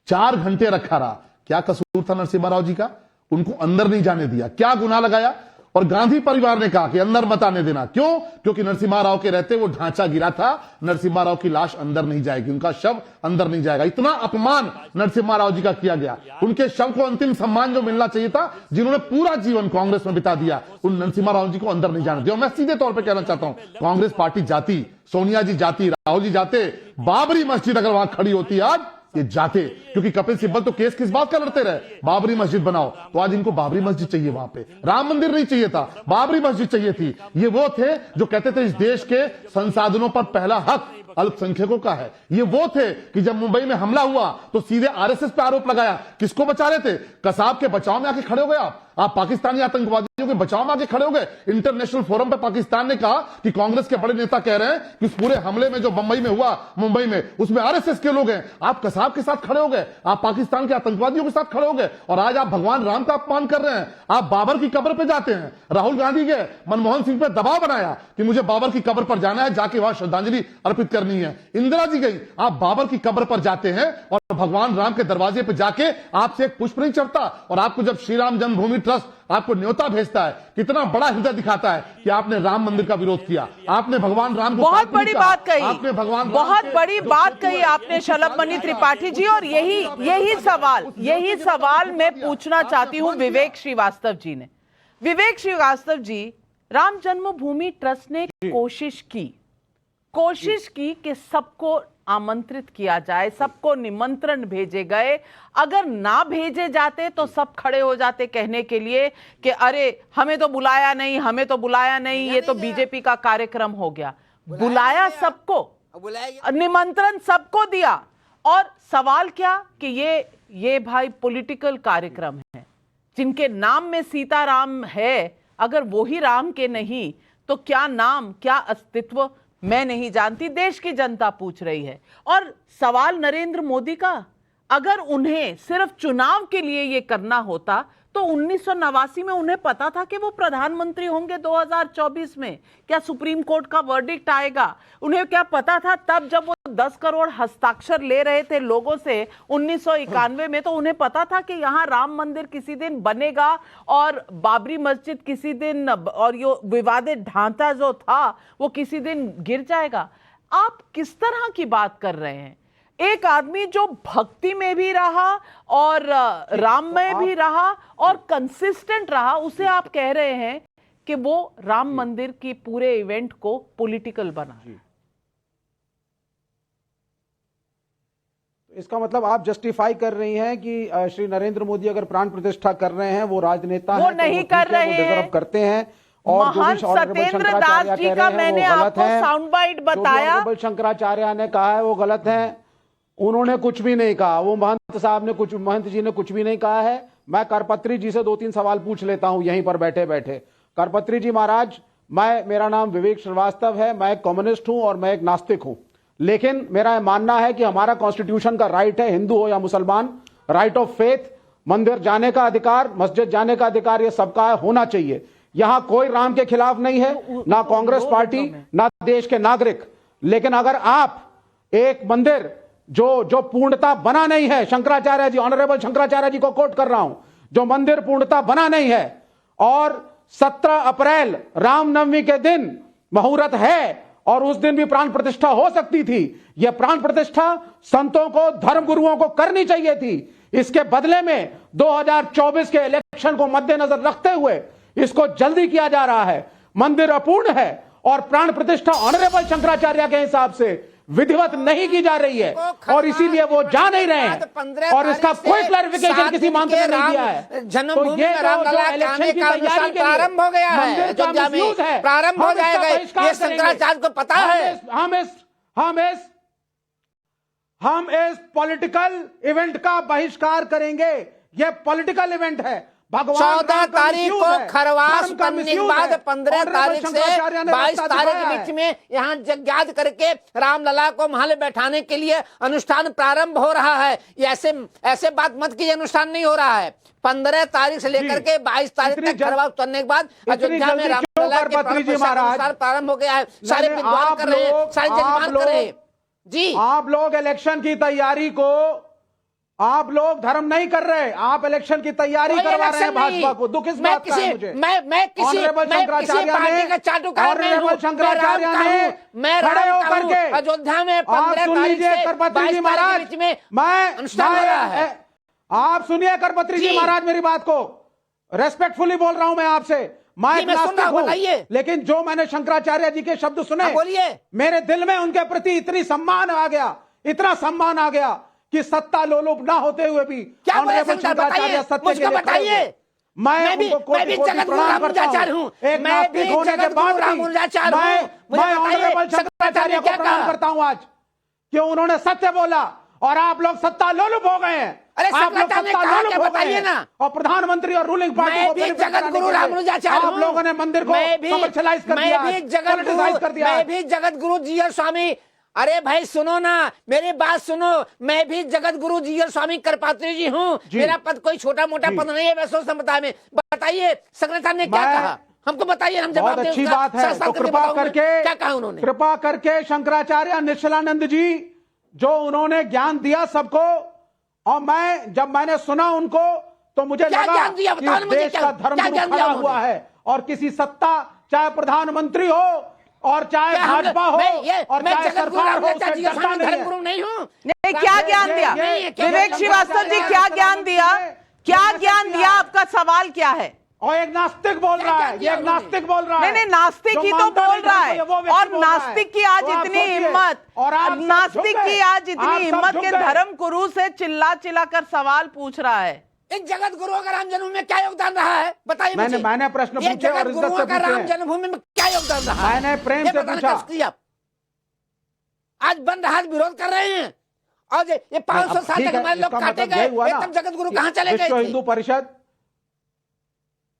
4 घंटे रखा रहा। क्या कसूर था नरसिम्हा राव जी का? उनको अंदर नहीं जाने दिया, क्या गुनाह लगाया? और गांधी परिवार ने कहा कि अंदर मत आने देना। क्यों? क्योंकि नरसिम्हा राव के रहते वो ढांचा गिरा था, नरसिम्हा राव की लाश अंदर नहीं जाएगी, उनका शव अंदर नहीं जाएगा। इतना अपमान नरसिम्हा राव जी का किया गया। उनके शव को अंतिम सम्मान जो मिलना चाहिए था, जिन्होंने पूरा जीवन कांग्रेस में बिता दिया, उन नरसिम्हा राव जी को अंदर नहीं जाने दिया। मैं सीधे तौर पर कहना चाहता हूं, कांग्रेस पार्टी जाती, सोनिया जी जाती, राहुल जी जाते, बाबरी मस्जिद अगर वहां खड़ी होती आज, ये जाते। क्योंकि कपिल सिब्बल तो केस किस बात का लड़ते रहे, बाबरी मस्जिद बनाओ, तो आज इनको बाबरी मस्जिद चाहिए, वहां पे राम मंदिर नहीं चाहिए था, बाबरी मस्जिद चाहिए थी। ये वो थे जो कहते थे इस देश के संसाधनों पर पहला हक अल्पसंख्यकों का है। ये वो थे कि जब मुंबई में हमला हुआ तो सीधे आरएसएस पे आरोप लगाया। किसको बचा रहे थे? कसाब के बचाव में आके खड़े हो गए आप पाकिस्तानी आतंकवादियों के बचाव में आके खड़े हो गए। इंटरनेशनल फोरम पे पाकिस्तान ने कहा कि कांग्रेस के बड़े नेता कह रहे हैं कि इस पूरे हमले में जो मुंबई में हुआ, मुंबई में, उसमें आरएसएस के लोग हैं। आप कसाब के साथ खड़े हो गए, आप पाकिस्तान के आतंकवादियों के साथ खड़े हो गए, और आज आप भगवान राम का अपमान कर रहे हैं। आप बाबर की कब्र पे जाते हैं, राहुल गांधी के मनमोहन सिंह पे दबाव बनाया कि मुझे बाबर की कब्र पर जाना है, जाके वहां श्रद्धांजलि अर्पित करनी है। इंदिरा जी गई, आप बाबर की कब्र पर जाते हैं और भगवान राम के दरवाजे पर जाके आपसे एक पुष्प नहीं चढ़ता। और आपको जब श्री राम जन्मभूमि ट्रस्ट आपको न्योता भेजता है, कितना बड़ा हृदय दिखाता है कि आपने राम मंदिर का विरोध किया, आपने भगवान राम को, बहुत बड़ी बात कही, आपने भगवान, बहुत बड़ी बात कही आपने शलभ मणि त्रिपाठी जी। और यही सवाल मैं पूछना चाहती हूं विवेक श्रीवास्तव जी ने। विवेक श्रीवास्तव जी, राम जन्मभूमि ट्रस्ट ने कोशिश की कि सबको आमंत्रित किया जाए, सबको निमंत्रण भेजे गए। अगर ना भेजे जाते तो सब खड़े हो जाते कहने के लिए कि अरे हमें तो बुलाया नहीं, ये तो बीजेपी का कार्यक्रम हो गया। बुलाया सबको, निमंत्रण सबको दिया, और सवाल क्या कि ये भाई पॉलिटिकल कार्यक्रम है, जिनके नाम में सीताराम है, अगर वो ही राम के नहीं तो क्या नाम, क्या अस्तित्व, मैं नहीं जानती, देश की जनता पूछ रही है। और सवाल नरेंद्र मोदी का, अगर उन्हें सिर्फ चुनाव के लिए ये करना होता तो 1989 में उन्हें पता था कि वो प्रधानमंत्री होंगे 2024 में? क्या सुप्रीम कोर्ट का वर्डिक्ट आएगा? उन्हें क्या पता था तब जब वो 10 करोड़ हस्ताक्षर ले रहे थे लोगों से 1991 में? तो उन्हें पता था कि यहाँ राम मंदिर किसी दिन बनेगा और बाबरी मस्जिद किसी दिन, और ये विवादित ढांचा जो था वो किसी दिन गिर जाएगा? आप किस तरह की बात कर रहे हैं? एक आदमी जो भक्ति में भी रहा और राम में भी रहा और कंसिस्टेंट रहा, उसे आप कह रहे हैं कि वो राम मंदिर की पूरे इवेंट को पॉलिटिकल बना। इसका मतलब आप जस्टिफाई कर रही हैं कि श्री नरेंद्र मोदी अगर प्राण प्रतिष्ठा कर रहे हैं, वो राजनेता वो हैं, नहीं तो कर रहे हैं, डिजर्व करते हैं। और महान सत्येंद्र दास जी का मैंने आपको साउंड बाइट बताया, शंकराचार्य ने कहा है वो गलत है। उन्होंने कुछ भी नहीं कहा, वो महंत साहब ने महंत जी ने कुछ भी नहीं कहा है। मैं करपत्री जी से 2-3 सवाल पूछ लेता हूं यहीं पर बैठे बैठे। करपत्री जी महाराज, मेरा नाम विवेक श्रीवास्तव है, मैं एक कम्युनिस्ट हूं और मैं एक नास्तिक हूं, लेकिन मेरा मानना है कि हमारा कॉन्स्टिट्यूशन का राइट है, हिंदू हो या मुसलमान, राइट ऑफ फेथ, मंदिर जाने का अधिकार, मस्जिद जाने का अधिकार, ये सबका होना चाहिए। यहां कोई राम के खिलाफ नहीं है, ना कांग्रेस पार्टी ना देश के नागरिक। लेकिन अगर आप एक मंदिर जो पूर्णता बना नहीं है, शंकराचार्य जी, ऑनरेबल शंकराचार्य जी को कोट कर रहा हूं, जो मंदिर पूर्णता बना नहीं है और 17 अप्रैल रामनवमी के दिन मुहूर्त है और उस दिन भी प्राण प्रतिष्ठा हो सकती थी, यह प्राण प्रतिष्ठा संतों को, धर्म गुरुओं को करनी चाहिए थी। इसके बदले में 2024 के इलेक्शन को मद्देनजर रखते हुए इसको जल्दी किया जा रहा है। मंदिर अपूर्ण है और प्राण प्रतिष्ठा ऑनरेबल शंकराचार्य के हिसाब से विधिवत नहीं की जा रही है और इसीलिए वो जा नहीं रहे हैं और इसका कोई क्लैरिफिकेशन किसी मंत्री ने नहीं दिया है। तो ये जो इलेक्शन की तैयारी के प्रारंभ हो गया है, अयोध्या में प्रारंभ हो जाएगा, ये शंकराचार्य को पता है। हम इस पॉलिटिकल इवेंट का बहिष्कार करेंगे। ये पॉलिटिकल इवेंट है। 14 तारीख को खरवास बनने के बाद 15 तारीख से 22 तारीख के बीच में यहाँ यज्ञ करके रामलला को महल बैठाने के लिए अनुष्ठान प्रारंभ हो रहा है। ये ऐसे बात मत कीजिए, अनुष्ठान नहीं हो रहा है। 15 तारीख से लेकर के 22 तारीख तक खरवास उतरने के बाद अयोध्या में रामलला के अनुष्ठान प्रारंभ हो गया है। सारे विद्वान कर रहे हैं, सारे जजमान कर रहे हैं। जी, आप लोग इलेक्शन की तैयारी को, आप लोग धर्म नहीं कर रहे, आप इलेक्शन की तैयारी करवा रहे हैं भाजपा को। दुख इस बात का है मुझे। मैं किसी पार्टी का चाटुकार नहीं हूं। शंकराचार्य ने मैं खड़े होकर के अयोध्या में 15 तारीख से 22 तारीख के बीच में अनुष्ठान हो रहा है। आप सुनिए करपत्री जी महाराज, मेरी बात को रेस्पेक्टफुली बोल रहा हूं मैं आपसे। मैं नास्तिक हूं, लेकिन जो मैंने शंकराचार्य जी के शब्द सुने, बोलिए, मेरे दिल में उनके प्रति इतनी सम्मान आ गया, इतना सम्मान आ गया कि सत्ता लोलुप ना होते हुए भी ऑनरेबल शंकराचार्य सत्य के लिए बताइए। मैं भी जगत गुरु रामानुजाचार्य हूं, मैं भी जगत गुरु रामानुजाचार्य हूं। मैं ऑनरेबल शंकराचार्य को प्रणाम करता हूं आज कि उन्होंने सत्य बोला और आप लोग सत्ता लोलुप हो गए हैं। अरे आप लोग सत्ता लोलुप बताइए ना। और प्रधानमंत्री और रूलिंग पार्टी को जगत गुरु रामानुजाचार्य हूं। आप लोगों ने मंदिर को कमर्शियलाइज कर दिया, पॉलिटिसाइज कर दिया। मैं भी जगत गुरु जीयर स्वामी, अरे भाई सुनो ना, मेरी बात सुनो, मैं भी जगत गुरु जीयर स्वामी करपात्री जी हूँ। मेरा पद कोई छोटा मोटा पद नहीं है वैसे संप्रदाय में। बताइए शंकराचार्य ने क्या कहा, हमको बताइए, हम जवाब दें। अच्छी बात है, तो कृपा करके क्या कहा उन्होंने, कृपा करके शंकराचार्य निश्चलानंद जी जो उन्होंने ज्ञान दिया सबको, और जब मैंने सुना उनको तो मुझे लगा कि देश का धर्म खड़ा हुआ है और किसी सत्ता, चाहे प्रधानमंत्री हो और चाहे भाजपा हो और चाहे सरकार हो, उससे डरना नहीं है। नहीं, क्या ज्ञान दिया विवेक श्रीवास्तव जी, क्या ज्ञान दिया, क्या ज्ञान दिया? आपका सवाल क्या है? और एक नास्तिक बोल रहा है, ये एक नास्तिक बोल रहा है। नहीं, नास्तिक ही तो बोल रहा है। और नास्तिक की आज इतनी हिम्मत, और नास्तिक की आज इतनी हिम्मत के धर्म गुरु से चिल्ला चिल्ला कर सवाल पूछ रहा है। एक जगत गुरु का राम जन्मभूमि में क्या योगदान रहा है, बताइए मुझे। मैंने प्रश्न पूछे और इज्जत से पूछे। राम जन्मभूमि में क्या योगदान रहा है, मैंने प्रेम से पूछा। आज बन रहा है, विरोध कर रहे हैं और ये 500 साल तक हमारे लोग काटे गए, तब जगत गुरु कहाँ चले गए? विश्व हिंदू परिषद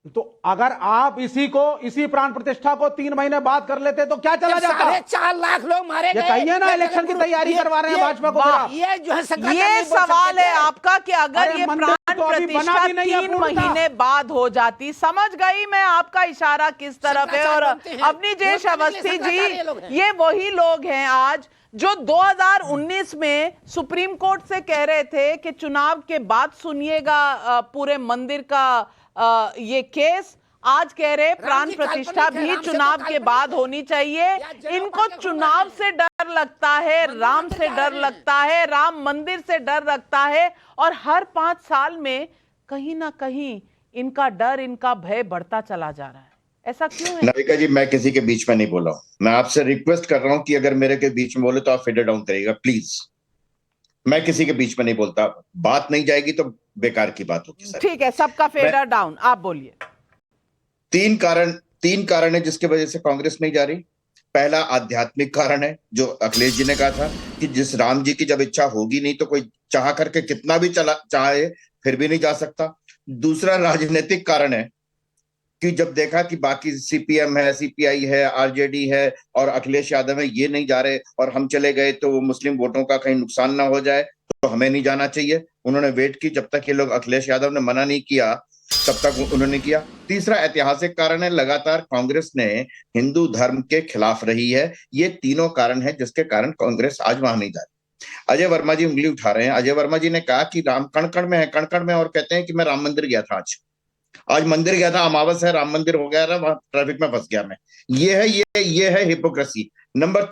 तो अगर आप इसी प्राण प्रतिष्ठा को 3 महीने बाद कर लेते तो क्या चला जाता? 4.5 लाख लोग मारे ये गए। कहिए ना, इलेक्शन की तैयारी करवा रहे हैं भाजपा को। ये जो है ये सवाल है आपका कि अगर ये प्राण प्रतिष्ठा 3 पूर्णतः। महीने बाद हो जाती। समझ गई मैं आपका इशारा किस तरफ है। और अवनीजेश अवस्थी जी, ये वही लोग हैं आज जो 2019 में सुप्रीम कोर्ट से कह रहे थे कि चुनाव के बाद सुनिएगा पूरे मंदिर का ये केस। आज कह रहे प्राण प्रतिष्ठा भी चुनाव के बाद होनी चाहिए। इनको चुनाव से डर लगता है, राम से डर लगता है, राम मंदिर से डर लगता है। और हर 5 साल में कहीं ना कहीं इनका डर, इनका भय बढ़ता चला जा रहा है। ऐसा क्यों है? नाविका जी, मैं किसी के बीच में नहीं बोला हूं। मैं आपसे रिक्वेस्ट कर रहा हूं कि अगर मेरे के बीच में बोले तो आप फेडर डाउन करिएगा प्लीज। मैं किसी के बीच में नहीं बोलता। बात नहीं जाएगी तो बेकार की बात होगी सर। ठीक है, सबका फेडर डाउन। आप बोलिए। 3 कारण है जिसकी वजह से कांग्रेस नहीं जा रही। पहला आध्यात्मिक कारण है, जो अखिलेश जी ने कहा था कि जिस राम जी की जब इच्छा होगी नहीं तो कोई चाह करके कितना भी चाहे फिर भी नहीं जा सकता। दूसरा राजनीतिक कारण है कि जब देखा कि बाकी सीपीएम है, सीपीआई है, आरजेडी है और अखिलेश यादव है, ये नहीं जा रहे और हम चले गए तो वो मुस्लिम वोटों का कहीं नुकसान ना हो जाए, तो हमें नहीं जाना चाहिए। उन्होंने वेट की जब तक ये लोग, अखिलेश यादव ने मना नहीं किया तब तक उन्होंने किया। तीसरा ऐतिहासिक कारण है, लगातार कांग्रेस ने हिंदू धर्म के खिलाफ रही है। ये तीनों कारण है जिसके कारण कांग्रेस आज वहां नहीं जा रही। अजय वर्मा जी उंगली उठा रहे हैं। अजय वर्मा जी ने कहा कि राम कण कण में है, कण कण में, और कहते हैं कि मैं राम मंदिर गया था। आज मंदिर गया था, अमावस है, राम मंदिर हो गया, वहां ट्रैफिक में फंस गया मैं। ये है हिपोक्रेसी। नंबर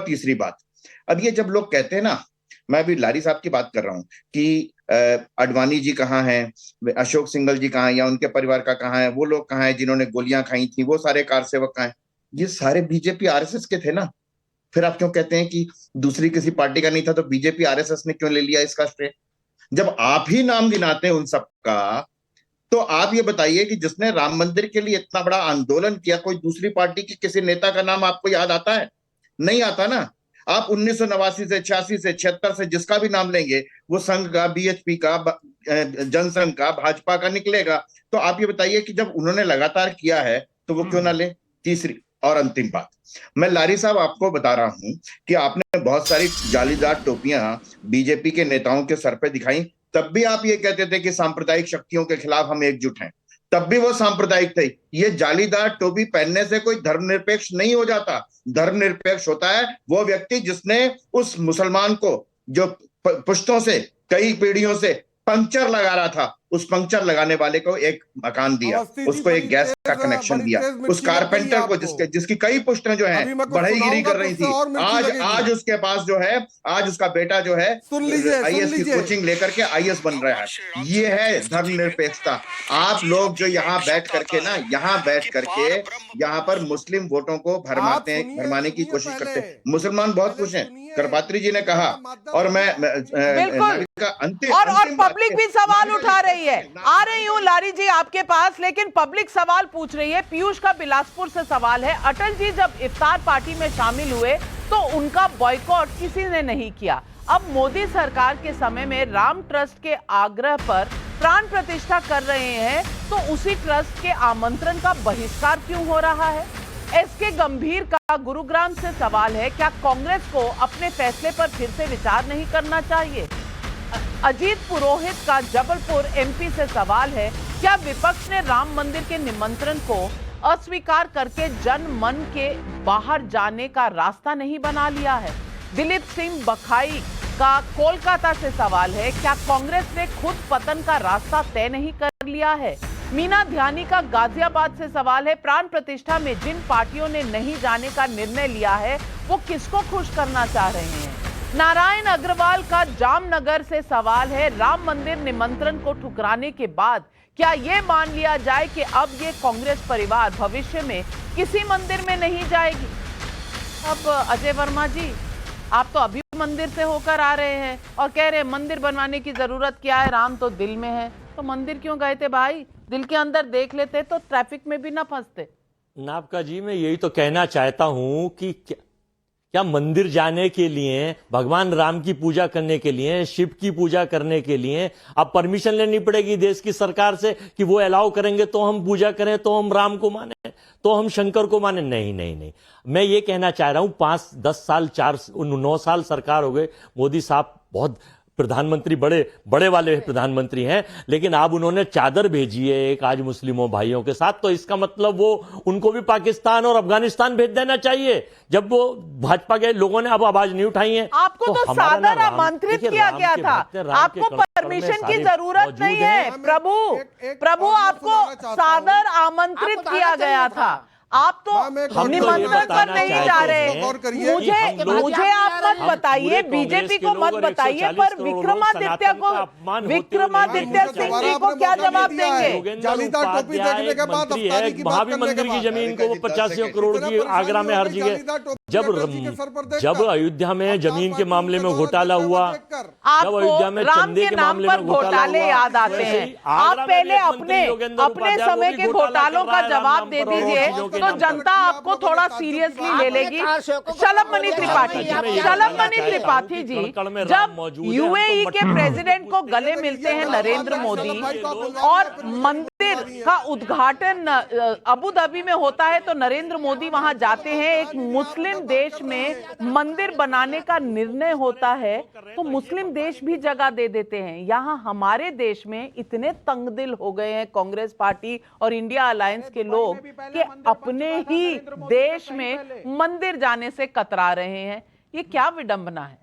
तीसरी बात, अब ये जब लोग कहते हैं ना, मैं अभी लारी साहब की बात कर रहा हूं कि अडवाणी जी कहाँ हैं, अशोक सिंघल जी कहाँ हैं, या उनके परिवार का कहाँ है, वो लोग कहाँ हैं जिन्होंने गोलियां खाई थी, वो सारे कार सेवक कहाँ हैं? ये सारे बीजेपी आरएसएस के थे ना। फिर आप क्यों कहते हैं कि दूसरी किसी पार्टी का नहीं था, तो बीजेपी आरएसएस ने क्यों ले लिया इसका श्रेय? जब आप ही नाम गिनाते हैं उन सबका, तो आप ये बताइए कि जिसने राम मंदिर के लिए इतना बड़ा आंदोलन किया, कोई दूसरी पार्टी के किसी नेता का नाम आपको याद आता है? नहीं आता ना। आप 1989 से 86 से 76 से जिसका भी नाम लेंगे वो संघ का, बीएचपी का, जनसंघ का, भाजपा का निकलेगा। तो आप ये बताइए कि जब उन्होंने लगातार किया है तो वो क्यों ना ले। तीसरी और अंतिम बात, मैं लारी साहब आपको बता रहा हूं कि आपने बहुत सारी जालीदार टोपियां बीजेपी के नेताओं के सर पे दिखाई, तब भी आप ये कहते थे कि सांप्रदायिक शक्तियों के खिलाफ हम एकजुट हैं। तब भी वो सांप्रदायिक थे। ये जालीदार टोपी पहनने से कोई धर्मनिरपेक्ष नहीं हो जाता। धर्मनिरपेक्ष होता है वो व्यक्ति जिसने उस मुसलमान को जो पुश्तों से, कई पीढ़ियों से पंक्चर लगा रहा था, उस पंक्चर लगाने वाले को एक मकान दिया, उसको एक गैस का कनेक्शन दिया, उस कारपेंटर को जिसकी कई पुश्तें जो हैं बढ़ईगिरी कर रही थी, आज उसके पास जो है, आज उसका बेटा जो है आईएएस की कोचिंग लेकर के आईएएस बन रहा है। ये है धर्मनिरपेक्षता। आप लोग जो यहाँ बैठ करके यहाँ पर मुस्लिम वोटों को भरमाने की कोशिश करते हैं। मुसलमान बहुत खुश हैं, करपात्री जी ने कहा, और मैं अंतिम और पब्लिक भी सवाल उठा रही है। आ रही हूं लारी जी आपके पास, लेकिन पब्लिक सवाल पूछ रही है। पीयूष का बिलासपुर से सवाल है, अटल जी जब इफ्तार पार्टी में शामिल हुए तो उनका बॉयकॉट किसी ने नहीं किया। अब मोदी सरकार के समय में राम ट्रस्ट के आग्रह पर प्राण प्रतिष्ठा कर रहे हैं, तो उसी ट्रस्ट के आमंत्रण का बहिष्कार क्यों हो रहा है? एसके गंभीर का गुरुग्राम से सवाल है, क्या कांग्रेस को अपने फैसले पर फिर से विचार नहीं करना चाहिए? अजीत पुरोहित का जबलपुर एमपी से सवाल है, क्या विपक्ष ने राम मंदिर के निमंत्रण को अस्वीकार करके जन मन के बाहर जाने का रास्ता नहीं बना लिया है? दिलीप सिंह बखाई का कोलकाता से सवाल है, क्या कांग्रेस ने खुद पतन का रास्ता तय नहीं कर लिया है? मीना ध्यानी का गाजियाबाद से सवाल है, प्राण प्रतिष्ठा में जिन पार्टियों ने नहीं जाने का निर्णय लिया है वो किसको खुश करना चाह रहे हैं? नारायण अग्रवाल का जामनगर से सवाल है, राम मंदिर निमंत्रण को ठुकराने के बाद क्या ये मान लिया जाए कि अब ये कांग्रेस परिवार भविष्य में किसी मंदिर में नहीं जाएगी? अब अजय वर्मा जी, आप तो अभी मंदिर से होकर आ रहे हैं और कह रहे हैं मंदिर बनवाने की जरूरत क्या है, राम तो दिल में है। तो मंदिर क्यों गए थे भाई? दिल के अंदर देख लेते तो ट्रैफिक में भी ना फंसते। नाबका जी, मैं यही तो कहना चाहता हूं कि क्या मंदिर जाने के लिए, भगवान राम की पूजा करने के लिए, शिव की पूजा करने के लिए अब परमिशन लेनी पड़ेगी देश की सरकार से कि वो अलाउ करेंगे तो हम पूजा करें, तो हम राम को माने, तो हम शंकर को माने? नहीं नहीं नहीं। मैं ये कहना चाह रहा हूं 5, 10 साल, 9 साल सरकार हो गए, मोदी साहब बहुत प्रधानमंत्री बड़े वाले प्रधानमंत्री हैं, लेकिन अब उन्होंने चादर भेजी है एक आज मुस्लिमों भाइयों के साथ, तो इसका मतलब वो उनको भी पाकिस्तान और अफगानिस्तान भेज देना चाहिए। जब वो भाजपा के लोगों ने अब आवाज नहीं उठाई है। आपको तो सादर आमंत्रित किया गया था, आपको परमिशन की जरूरत नहीं है। प्रभु आपको सादर आमंत्रित किया गया था, आप तो निमंत्रण पर नहीं जा रहे। मुझे आप मत बताइए, बीजेपी को मत बताइए, पर विक्रमादित्य सिंह जी को क्या जवाब देंगे? जालीदार टोपी देखने के बाद अफ्तारी की बात करने के बाद की जमीन को वो 85 करोड़ की आगरा में हर जगह, जब अयोध्या में जमीन के मामले में घोटाला हुआ, जब अयोध्या में चंदे के मामले में घोटाले याद आते हैं। आप पहले अपने समय के घोटालों का जवाब दे दीजिए, तो जनता आपको थोड़ा सीरियसली ले लेगी। शलभमणि त्रिपाठी जी जब यूएई के प्रेसिडेंट को गले मिलते हैं नरेंद्र मोदी, और मंदिर का उद्घाटन अबू धाबी में होता है, तो नरेंद्र मोदी वहां जाते हैं, एक मुस्लिम देश में मंदिर बनाने का निर्णय होता है, तो मुस्लिम देश भी जगह दे देते हैं। यहां हमारे देश में इतने तंगदिल हो गए हैं कांग्रेस पार्टी और इंडिया अलायंस के लोग कि अपने ही देश में मंदिर जाने से कतरा रहे हैं। ये क्या विडंबना है?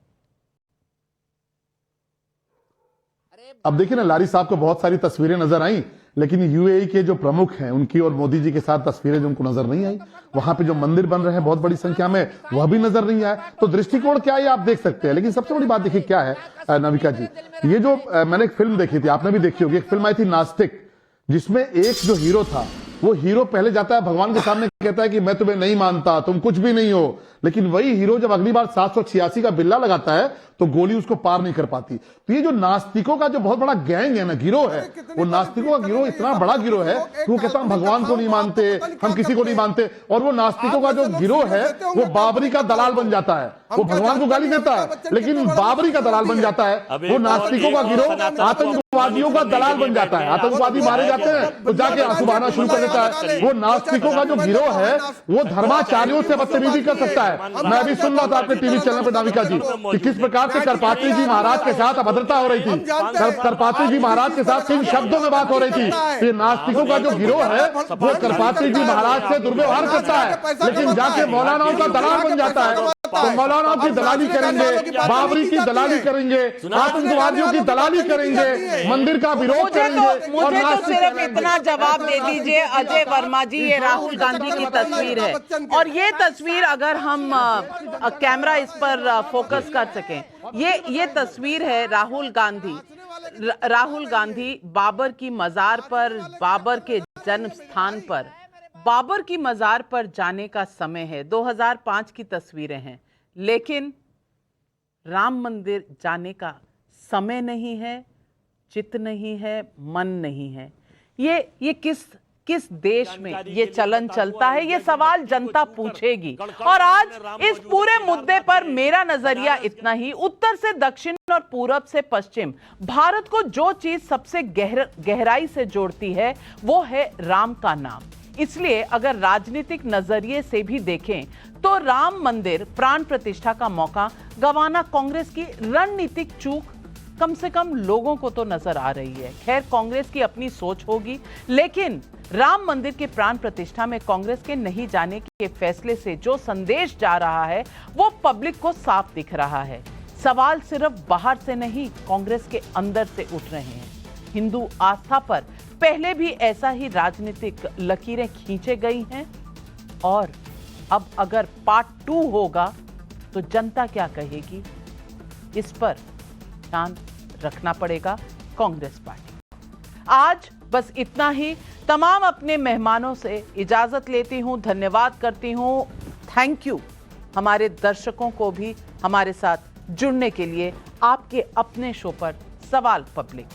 अब देखिए ना, लारी साहब को बहुत सारी तस्वीरें नजर आई, लेकिन यूएई के जो प्रमुख हैं उनकी और मोदी जी के साथ तस्वीरें जो उनको नजर नहीं आई, वहां पे जो मंदिर बन रहे हैं बहुत बड़ी संख्या में, वह भी नजर नहीं आया। तो दृष्टिकोण क्या है आप देख सकते हैं। लेकिन सबसे बड़ी बात देखिए क्या है नाविका जी, ये जो मैंने एक फिल्म देखी थी, आपने भी देखी होगी, एक फिल्म आई थी नास्तिक, जिसमें एक जो हीरो था, वो हीरो पहले जाता है भगवान के सामने, कहता है कि मैं तुम्हें नहीं मानता, तुम कुछ भी नहीं हो, लेकिन वही हीरो जब अगली बार 786 का बिल्ला लगाता है तो गोली उसको पार नहीं कर पाती। तो ये जो नास्तिकों का जो बहुत बड़ा गैंग है ना, गिरोह है, वो नास्तिकों का गिरोह इतना बड़ा गिरोह है कि वो कहता हम भगवान को नहीं मानते, हम किसी को नहीं मानते, और वो नास्तिकों का जो गिरोह है वो बाबरी का दलाल बन जाता है। वो भगवान को गाली देता है लेकिन बाबरी का दलाल बन जाता है। वो नास्तिकों का गिरोह आतंकवादियों का दलाल बन जाता है। आतंकवादी मारे जाते हैं तो जाके आंसू बहाना शुरू कर देता है। वो नास्तिकों का जो गिरोह है वो धर्माचार्यों से बदतमीजी कर सकता है। मैं अभी सुन रहा था आपके टीवी चैनल पर नाविका जी कि किस प्रकार से करपात्री जी महाराज के साथ अभद्रता हो रही थी, करपात्री जी महाराज के साथ किन शब्दों में बात हो रही थी। ये नास्तिकों का जो गिरोह है वो करपात्री जी महाराज से दुर्व्यवहार करता है, लेकिन जाके मौलानाओं का दलाल बन जाता है। तो मौलानाओं की दलाली करेंगे, बाबरी की दलाली करेंगे, आतंकवादियों की दलाली करेंगे, मंदिर का विरोध करेंगे। मुझे तो सिर्फ इतना जवाब दे दीजिए अजय वर्मा जी, ये राहुल गांधी की तस्वीर है, और ये तस्वीर अगर हम कैमरा इस पर फोकस कर सकें, ये तस्वीर है राहुल गांधी बाबर की मजार पर, बाबर के जन्म स्थान पर, बाबर की मजार पर जाने का समय है। 2005 की तस्वीरें हैं, लेकिन राम मंदिर जाने का समय नहीं है, चित नहीं है, मन नहीं है। ये किस देश में ये चलन चलता है, ये सवाल जनता पूछेगी। और आज इस पूरे मुद्दे पर मेरा नजरिया इतना ही। उत्तर से दक्षिण और पूरब से पश्चिम, भारत को जो चीज सबसे गहराई से जोड़ती है वो है राम का नाम। इसलिए अगर राजनीतिक नजरिए से भी देखें तो राम मंदिर प्राण प्रतिष्ठा का मौका गंवाना कांग्रेस की रणनीतिक चूक कम से कम लोगों को तो नजर आ रही है। खैर, कांग्रेस की अपनी सोच होगी, लेकिन राम मंदिर के प्राण प्रतिष्ठा में कांग्रेस के नहीं जाने के फैसले से जो संदेश जा रहा है वो पब्लिक को साफ दिख रहा है। सवाल सिर्फ बाहर से नहीं, कांग्रेस के अंदर से उठ रहे हैं। हिंदू आस्था पर पहले भी ऐसा ही राजनीतिक लकीरें खींचे गई हैं, और अब अगर पार्ट 2 होगा तो जनता क्या कहेगी, इस पर ध्यान रखना पड़ेगा कांग्रेस पार्टी। आज बस इतना ही। तमाम अपने मेहमानों से इजाजत लेती हूं, धन्यवाद करती हूं। थैंक यू हमारे दर्शकों को भी हमारे साथ जुड़ने के लिए। आपके अपने शो पर सवाल पब्लिक।